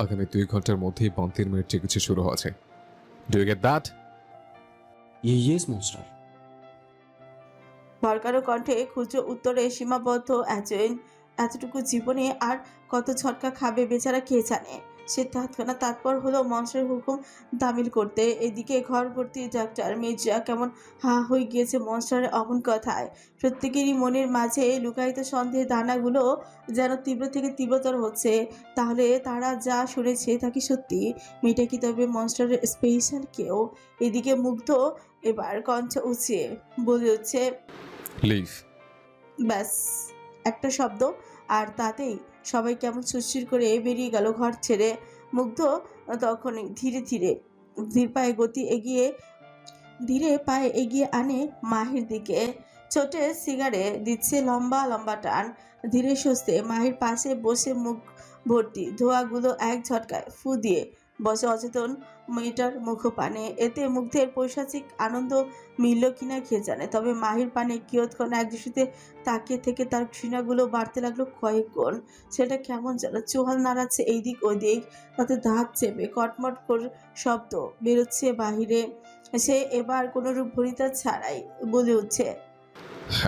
B: আগামী 2 ঘন্টার মধ্যেই বান্তির মেয়ের চিকিৎসা শুরু হচ্ছে। Do you get that?
C: Yes monster.
A: ভরকারো কণ্ঠে ক্ষুদ্র উত্তরে সীমাবদ্ধ অ্যাজেন। এতটুকু জীবনে আর কত ঝটকা খাবে বেচারা কে জানে। সে তৎক্ষণাৎ তাৎপর হলো মনসার হুকুম তামিল করতে। এদিকে ঘর ভর্তি ডাক্তার মির্জা কেমন হা হয়ে গিয়েছে মনসারের অমন কথায়। প্রত্যেকেরই মনের মাঝে লুকায়িত সন্দেহের দানাগুলো যেন তীব্র থেকে তীব্রতর হচ্ছে। তাহলে তারা যা শুনেছে তা কি সত্যি? মেয়েটা কি তবে মনস্টারের স্পেশাল কেউ? এদিকে মুগ্ধ এবার কণ্ঠ উঁচিয়ে বলে উঠছে,
B: লিভ।
A: ব্যাস একটা শব্দ, আর তাতেই সবাই কেমন সুরসুর করে বেরিয়ে গেল ঘর ছেড়ে। মুগ্ধ তখনই ধীরে পায়ে এগিয়ে আনে মাহির দিকে। ছোটে সিগারে দিচ্ছে লম্বা লম্বা টান। ধীরে সুস্থে মাহির পাশে বসে মুখ ভর্তি ধোঁয়াগুলো এক ঝটকায় ফু দিয়ে বসে অচেতন মেয়েটার মুখপানে। এতে মুগ্ধের পৈশাচিক আনন্দ মিলল কিনা কে জানে, তবে মাহির পানে কিয়ৎক্ষণ এক দৃষ্টিতে তাকিয়ে থেকে তার ঘৃণাগুলো বাড়তে লাগলো কয়েক গুণ। সেটা কেমন যেন চোহাল নাড়াচ্ছে এইদিক ওইদিক, তাতে দাঁত চেপে কটমট করে শব্দ বেরোচ্ছে বাহিরে। সে এবার কোনো রূপ ভরিতা ছাড়াই বলে উঠছে,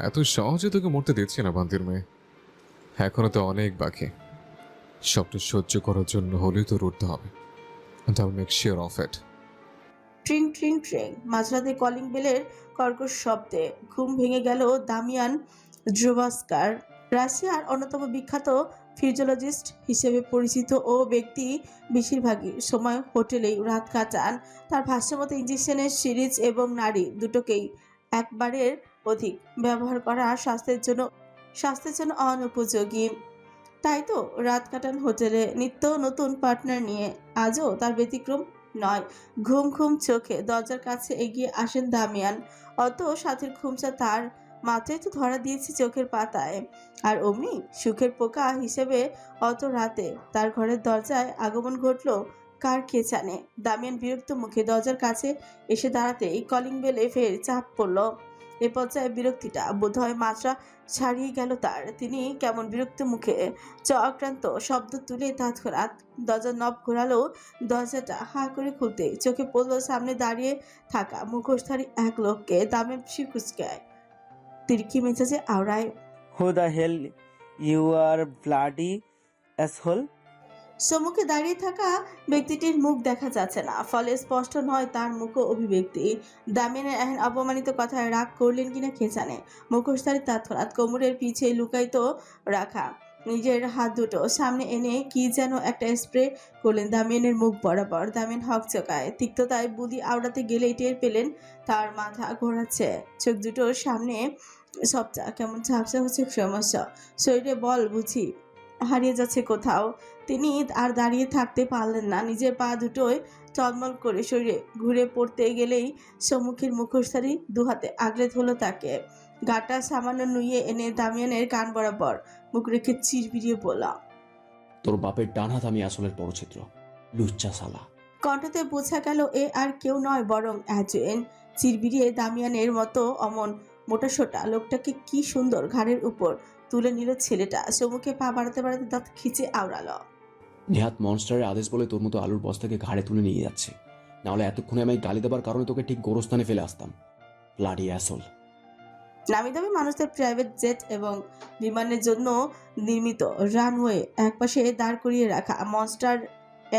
B: এত সহজে তোকে মরতে দিচ্ছি না বান্তির মেয়ে, এখনো তো অনেক বাকি। সবটা সহ্য করার জন্য হলেও তো উঠতে হবে। And I'll make sure of it.
A: ট্রিং ট্রিং ট্রিং মাঝরাতে কলিং বেলের কর্কশ শব্দে ঘুম ভেঙে গেল দামিয়ান ড্রোভাস্কার। রাশিয়ার অন্যতম বিখ্যাত ফিজিওলজিস্ট হিসেবে পরিচিত ও ব্যক্তি বেশিরভাগই সময় হোটেলেই রাত কাটান। তার ভাষ্যমতে ইঞ্জেকশনের সিরিজ এবং নাড়ি দুটোকেই একবারের অধিক ব্যবহার করা স্বাস্থ্যের জন্য অনুপযোগী। তাই তো রাত কাটান হোটেলে নিত্য নতুন পার্টনার নিয়ে। আজও তার ব্যতিক্রম নয়। ঘুম ঘুম চোখে দরজার কাছে এগিয়ে আসেন দামিয়ান। অত সাথের ঘুমটা তার মাত্রাই তো ধরা দিয়েছে চোখের পাতায়। আর অমনি সুখের পোকা হিসেবে অত রাতে তার ঘরের দরজায় আগমন ঘটল কার কে জানে। দামিয়ান বিরক্ত মুখে দরজার কাছে এসে দাঁড়াতেই কলিং বেলে ফের চাপ পড়ল। এ পর্যায়ে বিরক্তিটা বোধহয় মাত্রা ছাড়িয়ে গেল তার। তিনি কেমন বিরক্ত মুখে চক্রান্ত শব্দ তুলে তৎক্ষণাৎ দরজার নব ঘোরালো। দরজাটা হা করে খুলতে চোখে পড়ল সামনে দাঁড়িয়ে থাকা মুখোশধারী এক লোককে। দামে শিকুচকায় তিরকি মেজাজে আওড়ায়,
I: Who the hell you are, bloody asshole?
A: সম্মুখে দাঁড়িয়ে থাকা ব্যক্তিটির মুখ দেখা যাচ্ছে না, ফলে স্পষ্ট নয় তার মুখ অভিব্যক্তি। দামিয়ানের এহেন অপমানিত কথায় রাগ করলেন কিনা কে জানে। মুখোশধারী তৎক্ষণাৎ কোমরের পিছে লুকায়িত রাখা নিজের হাত দুটো সামনে এনে কি যেন একটা স্প্রে করলেন দামিয়ানের মুখ বরাবর। দামিয়ান হকচকায় তিক্ততায় বুদ্ধি আওড়াতে গেলেই টের পেলেন তার মাথা ঘোরাচ্ছে, চোখ দুটোর সামনে সবটা কেমন ঝাপসা হচ্ছে ক্রমশ। শরীরে বল বুঝি হারিয়ে যাচ্ছে কোথাও। তিনি আর দাঁড়িয়ে থাকতে পারলেন না। নিজের পা দুটোয় টলমল করে শরীরে ঘুরে পড়তে গেলেই সম্মুখের মুখোশধারী দুহাতে আগলে ধরল তাকে। গাটা সামান্য নুইয়ে এনে দামিয়ানের কান বরাবর মুখ রেখে চিরবিরিয়ে বলল,
C: তোর বাপের ডান হাত আমি আসলের পরচিত্র, লুচ্চা শালা।
A: কণ্ঠতে বোঝা গেল এ আর কেউ নয় বরং অ্যাজেন। চিরবিরিয়ে দামিয়ানের মতো অমন মোটাসোটা লোকটাকে কি সুন্দর ঘাড়ের উপর তুলে নিল ছেলেটা। সম্মুখে পা বাড়াতে বাড়াতে দাঁত খিচে আওড়ালো,
C: নেহাত মনস্টারের আদেশ বলে তোর মতো আলুর বস্তাকে ঘাড়ে তুলে নিয়ে যাচ্ছে, নাহলে এতক্ষণে আমি গালি দেবার কারণে তোকে ঠিক গোরস্থানে ফেলে আসতাম। Bloody assault.
A: নামি দামি মানুষদের প্রাইভেট জেট এবং বিমানের জন্য নির্মিত রানওয়ে একপাশে দাঁড় করিয়ে রাখা মনস্টার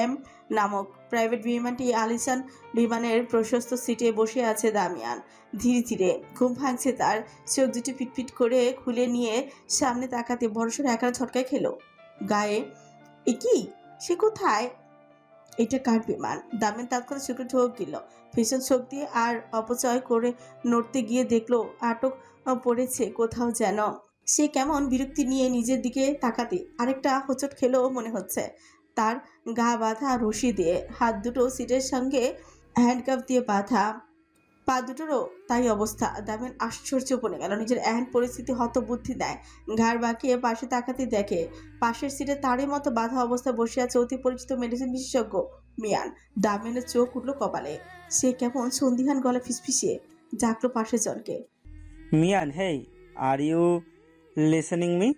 A: এম নামক প্রাইভেট বিমানটি আলিশান বিমানের প্রশস্ত সিটে বসে আছে দামিয়ান। ধীরে ধীরে ঘুম ভাঙছে তার। চোখ দুটি পিটপিট করে খুলে নিয়ে সামনে তাকাতে বড়সড় একা ছটকায় খেলো গায়ে। এ কি, সে কোথায়? এটা কার বিমান? দামিয়ান তৎক্ষণাৎ শুক্র ঢোক গেল। ভীষণ শোক দিয়ে আর অপচয় করে নড়তে গিয়ে দেখলো আটক পড়েছে কোথাও যেন। সে কেমন বিরক্তি নিয়ে নিজের দিকে তাকাতে আরেকটা হোঁচট খেলো মনে হচ্ছে। তার গা বাঁধা রশি দিয়ে, হাত দুটো সিটের সঙ্গে হ্যান্ডকাফ দিয়ে বাঁধা, পা দুটোরও তাই অবস্থা। দামিয়ান আশ্চর্য বনে গেল। নিজের এহেন পরিস্থিতি হতবুদ্ধি দেয়। ঘাড় বাঁকিয়ে পাশে তাকাতে দেখে পাশের সিটে তারই মতো বাঁধা অবস্থায় বসে আছে অতি পরিচিত মেডিসিন বিশেষজ্ঞ মিয়ান। দামিয়ানের চোখ উঠল কপালে। সে কেমন সন্দিহান গলা ফিসফিসিয়ে ডাকলো পাশের জনকে,
I: Mian, hey, are you listening me?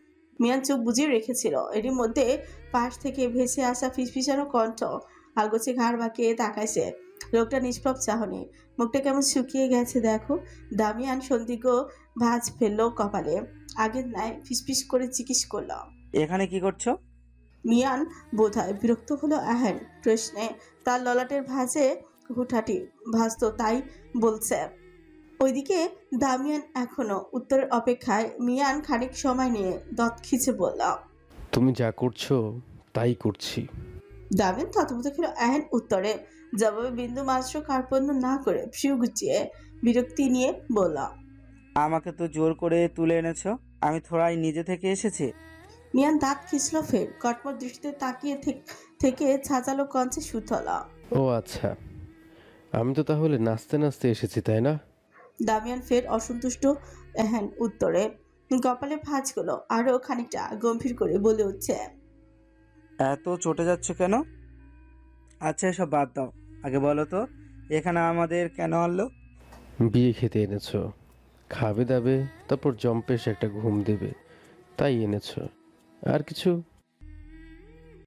A: Mian চোখ বুজিয়ে রেখেছিল। এরই মধ্যে পাশ থেকে ভেসে আসা ফিসফিসানো কণ্ঠ আলগোছে ঘাড় বাঁকিয়ে তাকাইছে। লোকটা নিষ্প্রভ চাহনি, মুখটা কেমন শুকিয়ে গেছে দেখো। দামিয়ান সন্দিগ্ধ ভাঁজ ফেললো কপালে। আগের ন্যায় ফিসফিস করে জিজ্ঞেস করল।
I: এখানে কি করছো?
A: মিয়ান বোধহয় বিরক্ত হলো আহেন প্রশ্নে। তার ললাটের ভাঁজে হুঠাটি ভাসত, তাই বলছে। ওইদিকে দামিয়ান এখনো উত্তরের অপেক্ষায়। মিয়ান খানিক সময় নিয়ে দত খিচে বলল।
J: তুমি যা করছো তাই করছি।
A: দামিয়ান থতমত খেল আহেন উত্তরে। জবাবে বিন্দু মাত্র কার্পণ্য না করে ফ্রিউ গুছিয়ে বিরক্তি নিয়ে বলল।
I: আমাকে তো জোর করে তুলে এনেছো, আমি থোড়াই নিজে থেকে এসেছি।
A: মিয়ান দাঁত খিচল ফের। কটমট দৃষ্টিতে তাকিয়ে থেকে ছাচালো কঞ্চে সুতলা।
J: ও আচ্ছা, আমি তো তাহলে নাচতে নাচতে এসেছি তাই না?
A: দামিয়ান ফের অসন্তুষ্ট এহেন উত্তরে। কপালে ভাঁজগুলো আরো খানিকটা গম্ভীর করে বলে উঠছে।
I: এত চটে যাচ্ছ কেন? আচ্ছা এসব বাদ দাও, আগে বলো তো এখানে আমাদের কেন আনলো?
J: বিয়ে খেতে এনেছো, খাবে দাবে, তারপর জম্পেশ একটা ঘুম দেবে, তাই এনেছো। আর কিছু?